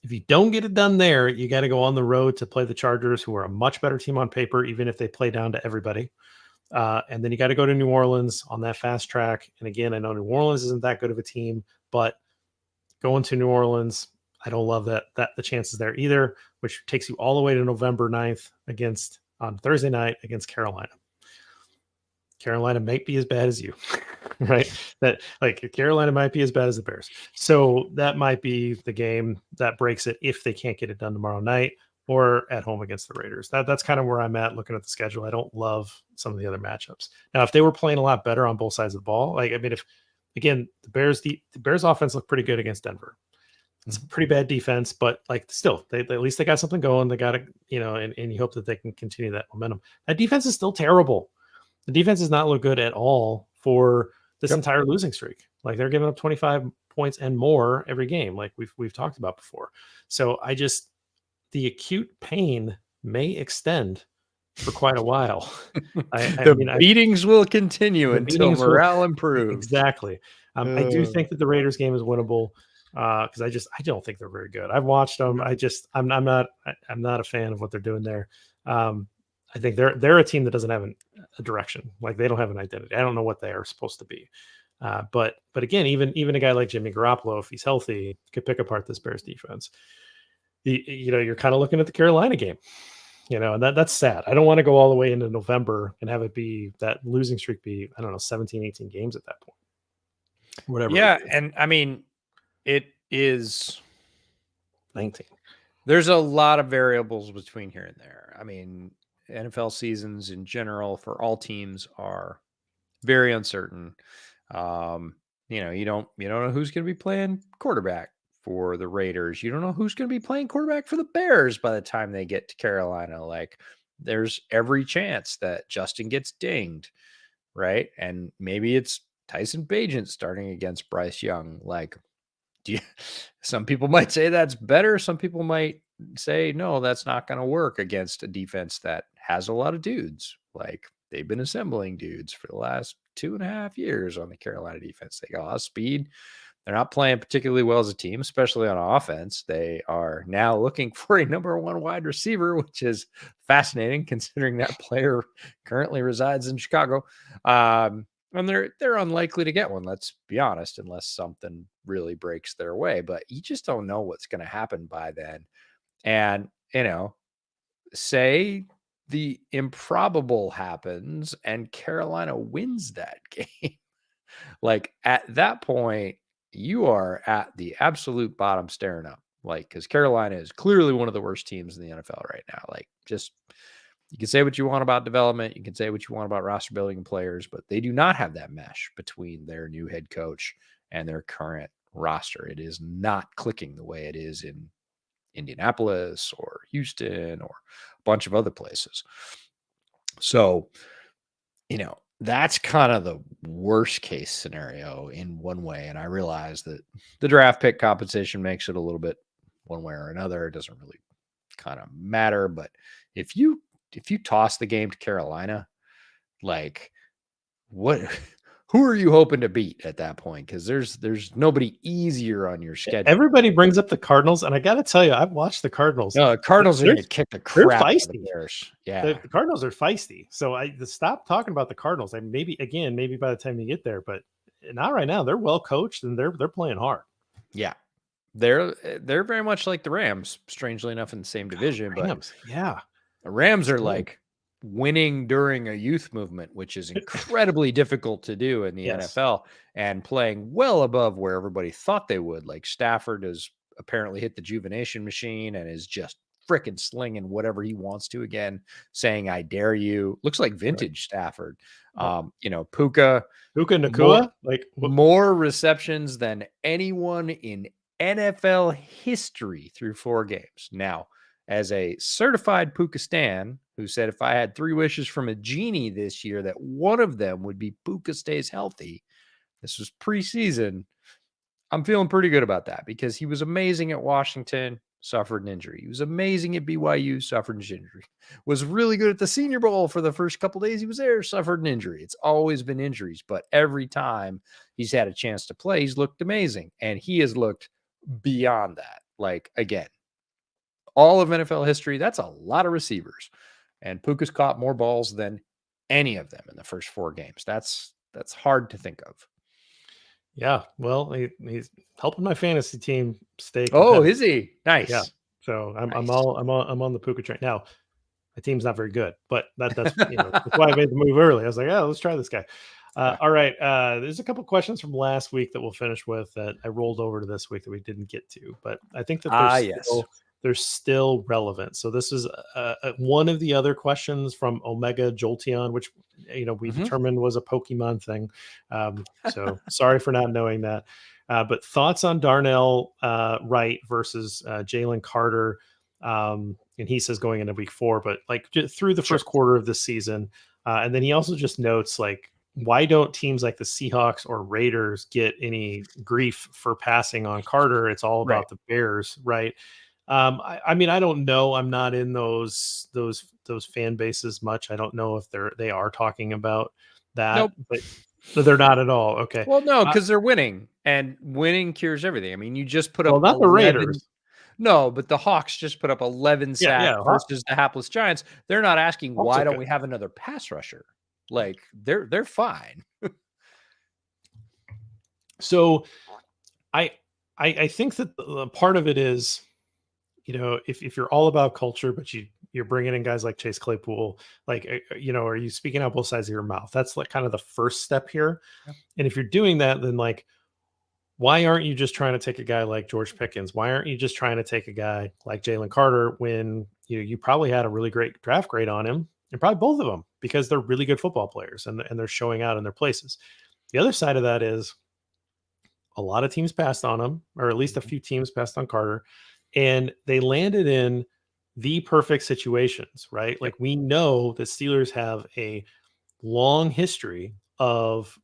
If you don't get it done there, you got to go on the road to play the Chargers, who are a much better team on paper, even if they play down to everybody. And then you got to go to New Orleans on that fast track. And again, I know New Orleans isn't that good of a team, but going to New Orleans, I don't love that the chances there either, which takes you all the way to November 9th on Thursday night against Carolina. Carolina might be as bad as you, right? That like Carolina might be as bad as the Bears. So that might be the game that breaks it if they can't get it done tomorrow night or at home against the Raiders. That's kind of where I'm at looking at the schedule. I don't love some of the other matchups. Now, if they were playing a lot better on both sides of the ball, like, I mean, if again, the Bears offense looked pretty good against Denver. It's a pretty bad defense, but like still, at least they got something going. They got to, and you hope that they can continue that momentum. That defense is still terrible. The defense does not look good at all for this entire losing streak. Like they're giving up 25 points and more every game, like we've talked about before. So the acute pain may extend for quite a while. Beatings will continue until morale improves. Exactly. I do think that the Raiders game is winnable because I don't think they're very good. I've watched them. I'm not a fan of what they're doing there. I think they're a team that doesn't have a direction. Like they don't have an identity. I don't know what they are supposed to be. But again, even a guy like Jimmy Garoppolo, if he's healthy, could pick apart this Bears defense. You're kind of looking at the Carolina game, and that's sad. I don't want to go all the way into November and have it be that losing streak be, I don't know, 17, 18 games at that point. Whatever. Yeah. And I mean, it is 19. There's a lot of variables between here and there. I mean, NFL seasons in general for all teams are very uncertain. You don't know who's going to be playing quarterback for the Raiders. You don't know who's going to be playing quarterback for the Bears by the time they get to Carolina. Like there's every chance that Justin gets dinged, right? And maybe it's Tyson Bagent starting against Bryce Young. Like, some people might say that's better. Some people might say, no, that's not going to work against a defense that has a lot of dudes. Like they've been assembling dudes for the last 2.5 years on the Carolina defense. They got a lot of speed. They're not playing particularly well as a team, especially on offense. They are now looking for a number one wide receiver, which is fascinating considering that player currently resides in Chicago. And they're unlikely to get one, let's be honest, unless something really breaks their way. But you just don't know what's going to happen by then. And, say the improbable happens and Carolina wins that game. Like at that point, you are at the absolute bottom staring up. Like, because Carolina is clearly one of the worst teams in the NFL right now. Like, just you can say what you want about development, you can say what you want about roster building and players, but they do not have that mesh between their new head coach and their current roster. It is not clicking the way it is in Indianapolis or Houston or a bunch of other places. So, that's kind of the worst case scenario in one way. And I realize that the draft pick compensation makes it a little bit one way or another. It doesn't really kind of matter. But if you toss the game to Carolina, like who who are you hoping to beat at that point? Because there's nobody easier on your schedule. Everybody brings up the Cardinals, and I got to tell you, I've watched the Cardinals. No, the Cardinals are going to kick the crap out of the Bears. Yeah, the Cardinals are feisty. So stop talking about the Cardinals. Maybe by the time you get there, but not right now. They're well coached and they're playing hard. Yeah, they're very much like the Rams. Strangely enough, in the same division, Rams, but yeah, the Rams are like winning during a youth movement, which is incredibly difficult to do in the NFL, and playing well above where everybody thought they would. Like Stafford has apparently hit the juvenation machine and is just freaking slinging whatever he wants to again, saying, "I dare you." Looks like vintage Stafford. Puka Nacua, more receptions than anyone in NFL history through 4 games. Now, as a certified Puka stan who said if I had 3 wishes from a genie this year, that one of them would be Puka stays healthy. This was preseason. I'm feeling pretty good about that because he was amazing at Washington, suffered an injury. He was amazing at BYU, suffered an injury. Was really good at the Senior Bowl for the first couple days he was there, suffered an injury. It's always been injuries, but every time he's had a chance to play, he's looked amazing. And he has looked beyond that. Like, again, all of NFL history, that's a lot of receivers. And Puka's caught more balls than any of them in the first 4 games. That's hard to think of. Yeah, well, he's helping my fantasy team stay. Oh, is he? Nice. Yeah. So I'm on the Puka train now. My team's not very good, but that's that's why I made the move early. I was like, oh, let's try this guy. All right. There's a couple questions from last week that we'll finish with that I rolled over to this week that we didn't get to, but I think that they're still relevant. So this is one of the other questions from Omega Jolteon, which we determined was a Pokemon thing. So sorry for not knowing that. But thoughts on Darnell Wright versus Jalen Carter. And he says going into week 4, but like through the first quarter of the season. And then he also just notes like, why don't teams like the Seahawks or Raiders get any grief for passing on Carter? It's all about the Bears, right? I mean, I don't know. I'm not in those fan bases much. I don't know if they are talking about that, but they're not at all. Okay. Well, no, because they're winning, and winning cures everything. I mean, you just put up not 11, the Raiders. No, but the Hawks just put up 11 sacks versus the hapless Giants. They're not asking why don't we have another pass rusher? Like they're fine. So I think that the part of it is, if you're all about culture, but you're bringing in guys like Chase Claypool, like, are you speaking out both sides of your mouth? That's like kind of the first step here. Yeah. And if you're doing that, then like, why aren't you just trying to take a guy like George Pickens? Why aren't you just trying to take a guy like Jalen Carter when you probably had a really great draft grade on him, and probably both of them, because they're really good football players and they're showing out in their places. The other side of that is a lot of teams passed on him, or at least a few teams passed on Carter, and they landed in the perfect situations, right? Like we know the Steelers have a long history of,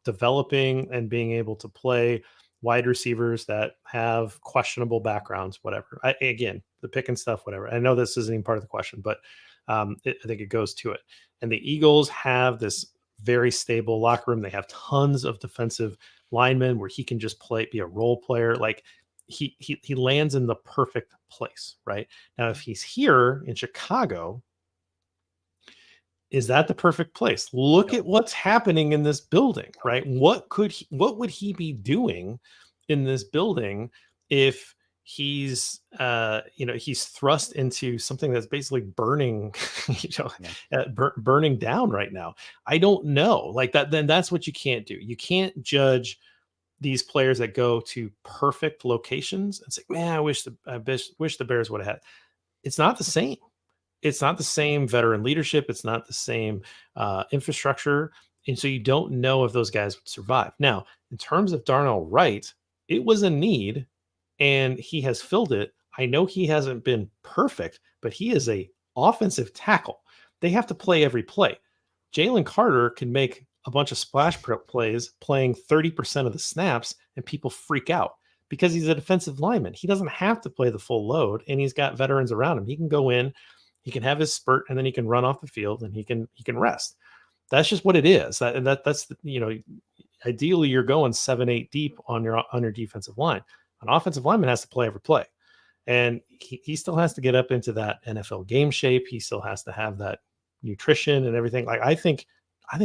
developing and being able to play wide receivers that have questionable backgrounds, whatever. Again, the pick and stuff, whatever. I know this isn't even part of the question, but I think it goes to it. And the Eagles have this very stable locker room. They have tons of defensive linemen where he can just be a role player. Like he lands in the perfect place, right? Now, if he's here in Chicago, is that the perfect place? Look at what's happening in this building, right? What would he be doing in this building if he's he's thrust into something that's basically burning, burning down right now? I don't know. Like that, then that's what you can't do. You can't judge these players that go to perfect locations and say, man, I wish the Bears would have had. It's not the same. It's not the same veteran leadership. It's not the same infrastructure. And so you don't know if those guys would survive. Now, in terms of Darnell Wright, it was a need and he has filled it. I know he hasn't been perfect, but he is a offensive tackle. They have to play every play. Jalen Carter can make a bunch of splash plays playing 30% of the snaps and people freak out because he's a defensive lineman. He doesn't have to play the full load and he's got veterans around him. He can go in, he can have his spurt, and then he can run off the field and he can rest. That's just what it is. That's ideally you're going 7-8 deep on your defensive line. An offensive lineman has to play every play. And he still has to get up into that NFL game shape. He still has to have that nutrition and everything. Like I think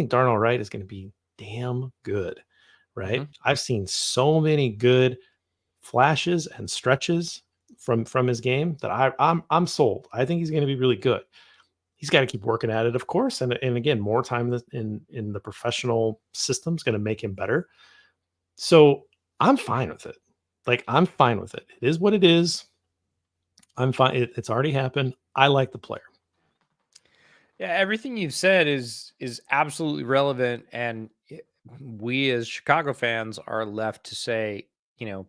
Darnell Wright is going to be damn good, right? I've seen so many good flashes and stretches from his game that I'm sold. I think he's going to be really good. He's got to keep working at it, of course, and again, more time in the professional system is going to make him better. So I'm fine with it. Like I'm fine with it. It is what it is. I'm fine. It's already happened. I like the player. Yeah, everything you've said is absolutely relevant, and we as Chicago fans are left to say,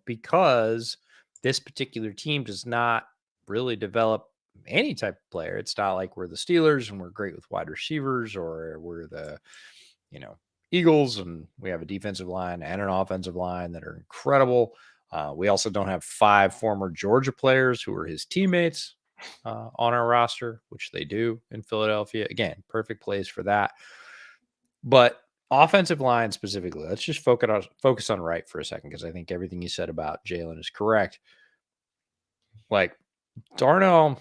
because this particular team does not really develop any type of player. It's not like we're the Steelers and we're great with wide receivers, or we're the, Eagles and we have a defensive line and an offensive line that are incredible. We also don't have 5 former Georgia players who are his teammates on our roster, which they do in Philadelphia. Again, perfect place for that. But offensive line specifically, let's just focus on Wright for a second, because I think everything you said about Jalen is correct. Like Darnell,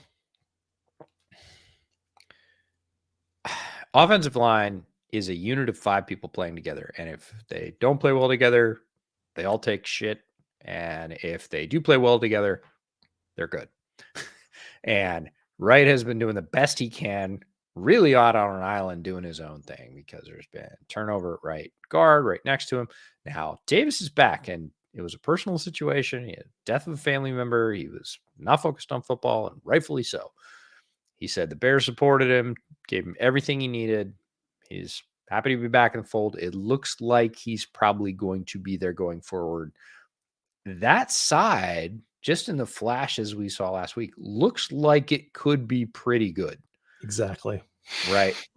offensive line is a unit of 5 people playing together. And if they don't play well together, they all take shit. And if they do play well together, they're good. And Wright has been doing the best he can, really out on an island doing his own thing, because there's been turnover at right guard right next to him. Now Davis is back, and it was a personal situation. He had death of a family member. He was not focused on football, and rightfully so. He said the Bears supported him, gave him everything he needed. He's happy to be back in the fold. It looks like he's probably going to be there going forward. That side, just in the flashes we saw last week, looks like it could be pretty good. Exactly.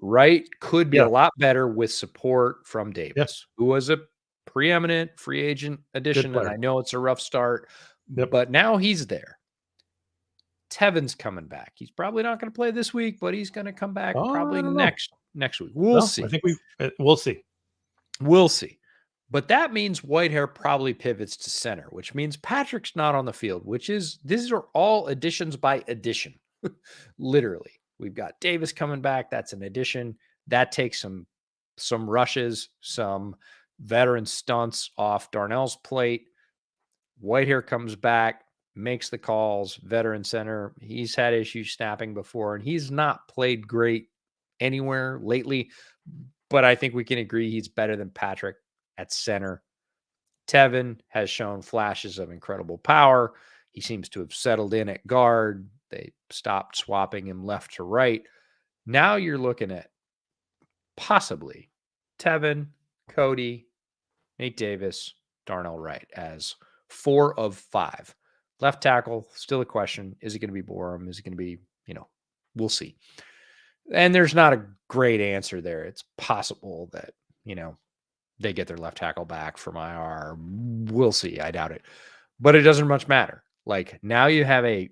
Right could be a lot better with support from Davis, who was a preeminent free agent addition. And I know it's a rough start, but now he's there. Tevin's coming back. He's probably not going to play this week, but he's going to come back probably next week. We'll see. I think we'll see. We'll see. But that means Whitehair probably pivots to center, which means Patrick's not on the field, these are all additions by addition. Literally. We've got Davis coming back. That's an addition. That takes some rushes, some veteran stunts off Darnell's plate. Whitehair comes back, makes the calls, veteran center. He's had issues snapping before, and he's not played great anywhere lately, but I think we can agree he's better than Patrick at center. Tevin has shown flashes of incredible power. He seems to have settled in at guard. They stopped swapping him left to right. Now you're looking at possibly Tevin, Cody, Nate Davis, Darnell Wright as 4 of 5. Left tackle, still a question. Is it going to be Borum? Is it going to be, we'll see. And there's not a great answer there. It's possible that, they get their left tackle back from IR. We'll see. I doubt it. But it doesn't much matter. Like now you have a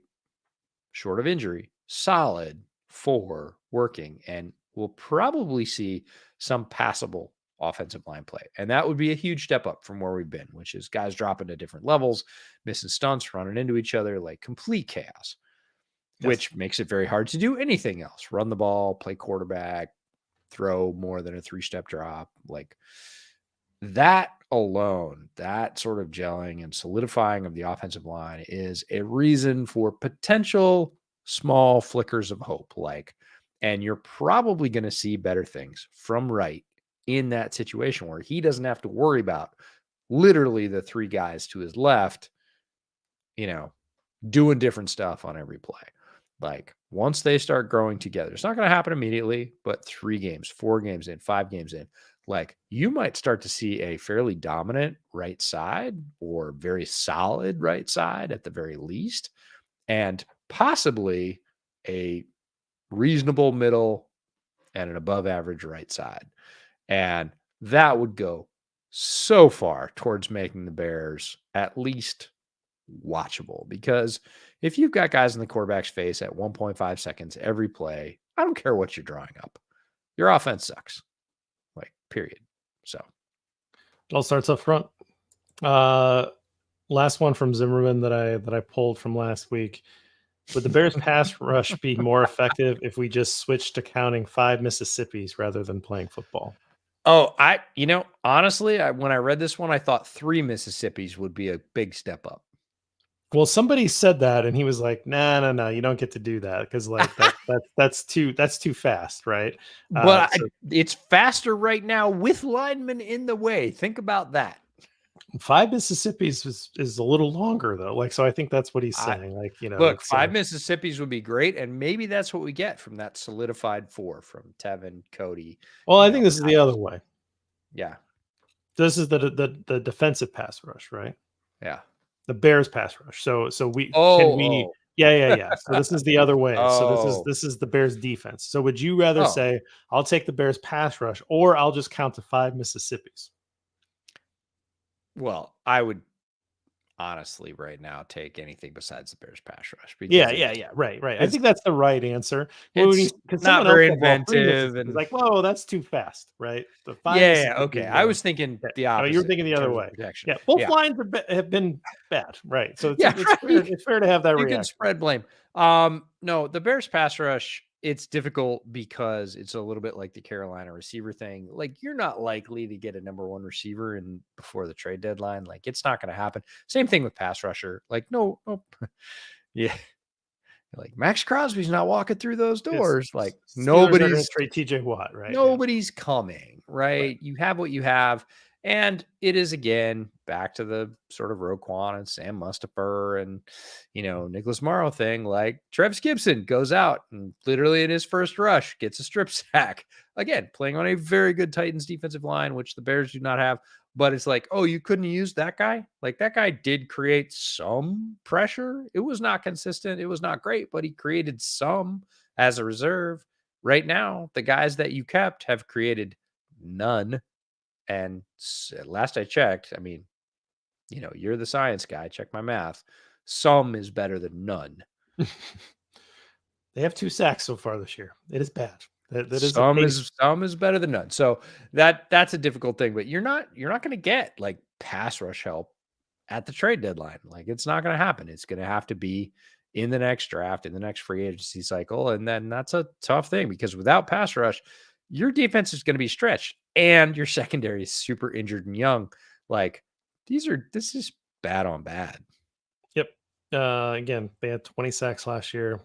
short of injury, solid 4 working, and we'll probably see some passable offensive line play. And that would be a huge step up from where we've been, which is guys dropping to different levels, missing stunts, running into each other, like complete chaos, which makes it very hard to do anything else. Run the ball, play quarterback, throw more than a 3-step drop. Like that alone, that sort of gelling and solidifying of the offensive line is a reason for potential small flickers of hope. And you're probably going to see better things from Wright in that situation where he doesn't have to worry about literally the 3 guys to his left, doing different stuff on every play. Like once they start growing together, it's not going to happen immediately, but 3 games, 4 games in, 5 games in, like you might start to see a fairly dominant right side or very solid right side at the very least, and possibly a reasonable middle and an above average right side. And that would go so far towards making the Bears at least watchable, because if you've got guys in the quarterback's face at 1.5 seconds every play, I don't care what you're drawing up. Your offense sucks. period. So it all starts up front. Last one from Zimmerman that I pulled from last week. Would the Bears pass rush be more effective if we just switched to counting 5 Mississippis rather than playing football? Oh, honestly, when I read this one, I thought 3 Mississippis would be a big step up. Well, somebody said that, and he was like, "No, you don't get to do that because like that's too fast, right?" But it's faster right now with linemen in the way. Think about that. 5 Mississippis is a little longer though. Like, so I think that's what he's saying. Look, 5 Mississippis would be great, and maybe that's what we get from that solidified 4 from Tevin, Cody. Well, I think this is the other way. Yeah, this is the defensive pass rush, right? Yeah, the Bears pass rush. So we Yeah. So this is the other way. So this is the Bears defense. So would you rather say I'll take the Bears pass rush or I'll just count to 5 Mississippis? Well, I would honestly right now take anything besides the Bears pass rush. Yeah. Right. I think that's the right answer. It's not very inventive and like, whoa, that's too fast, right? The 5 okay. I was thinking the opposite. You were thinking the other way. Yeah, both lines have been bad, right? So it's fair to have that reaction. You can spread blame. No, the Bears pass rush, it's difficult because it's a little bit like the Carolina receiver thing. Like, you're not likely to get a number 1 receiver before the trade deadline. Like, it's not going to happen. Same thing with pass rusher. Like, no. Yeah. Like, Max Crosby's not walking through those doors. Like, nobody's trade TJ Watt, right? Nobody's coming, right? You have what you have. And it is, again, back to the sort of Roquan and Sam Mustipher and, Nicholas Morrow thing. Like, Trevis Gibson goes out and literally in his first rush gets a strip sack. Again, playing on a very good Titans defensive line, which the Bears do not have. But it's like, oh, you couldn't use that guy? Like, that guy did create some pressure. It was not consistent. It was not great, but he created some as a reserve. Right now, the guys that you kept have created none. And last I checked, I mean, you're the science guy. Check my math. Some is better than none. They have 2 sacks so far this year. It is bad. Some is better than none. So that's a difficult thing. But you're not going to get like pass rush help at the trade deadline. Like, it's not going to happen. It's going to have to be in the next draft, in the next free agency cycle, and then that's a tough thing because without pass rush, your defense is going to be stretched and your secondary is super injured and young. Like, this is bad on bad. Yep. Again, they had 20 sacks last year.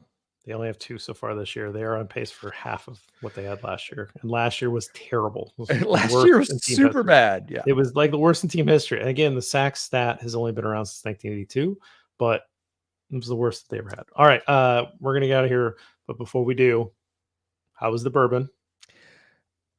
They only have 2 so far this year. They are on pace for half of what they had last year. And last year was terrible. Last year was super bad. Yeah. It was like the worst in team history. And again, the sack stat has only been around since 1982, but it was the worst that they ever had. All right. We're going to get out of here. But before we do, how was the bourbon?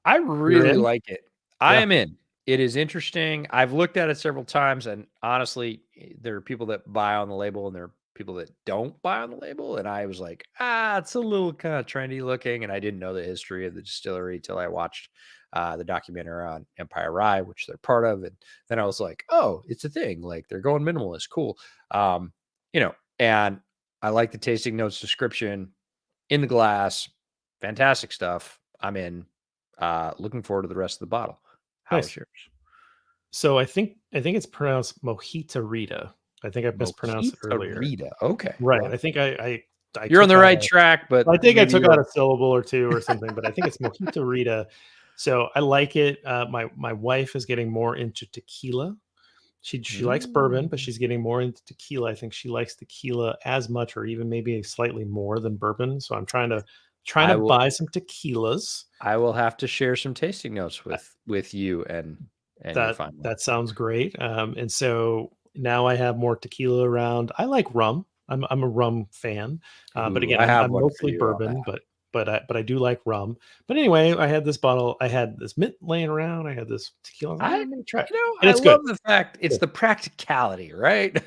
I really like it. I am in. It is interesting. I've looked at it several times, and honestly, there are people that buy on the label and there are people that don't buy on the label. And I was like, it's a little kind of trendy looking. And I didn't know the history of the distillery till I watched the documentary on Empire Rye, which they're part of. And then I was like, oh, it's a thing. Like, they're going minimalist. Cool. And I like the tasting notes description in the glass. Fantastic stuff. I'm in. Looking forward to the rest of the bottle. How is yours? So I think it's pronounced Mojita Rita. I think I mispronounced it earlier. Rita. Okay. Right. Well, I think I you're on the right track, but I think I took out a syllable or 2 or something, but I think it's Mojita Rita. So I like it. My wife is getting more into tequila. She likes bourbon, but she's getting more into tequila. I think she likes tequila as much or even maybe slightly more than bourbon. So I'm trying to buy some tequilas. I will have to share some tasting notes with you and that sounds great. And so now I have more tequila around. I like rum. I'm a rum fan. But again, I'm mostly bourbon, but I do like rum. But anyway, I had this bottle. I had this mint laying around. I had this tequila. I'm gonna try it. And I love the fact it's the practicality, right?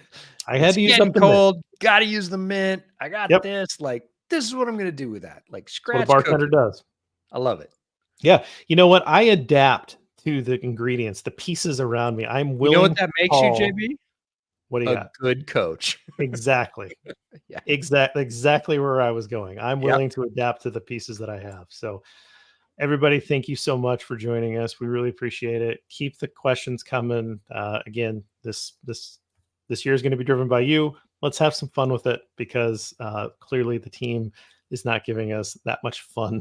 I had to use something cold. Got to use the mint. I got this. Like, this is what I'm going to do with that. Like, scratch. What a bartender does. I love it. Yeah. You know what? I adapt to the ingredients, the pieces around me. I'm willing. You know what that makes you, JB? What do you got? A good coach. Exactly. Yeah. Exactly where I was going. I'm willing to adapt to the pieces that I have. So Everybody, thank you so much for joining us. We really appreciate it. Keep the questions coming. Again, this year is going to be driven by you. Let's have some fun with it, because clearly the team is not giving us that much fun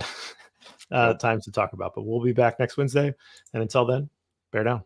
times to talk about. But we'll be back next Wednesday. And until then, bear down.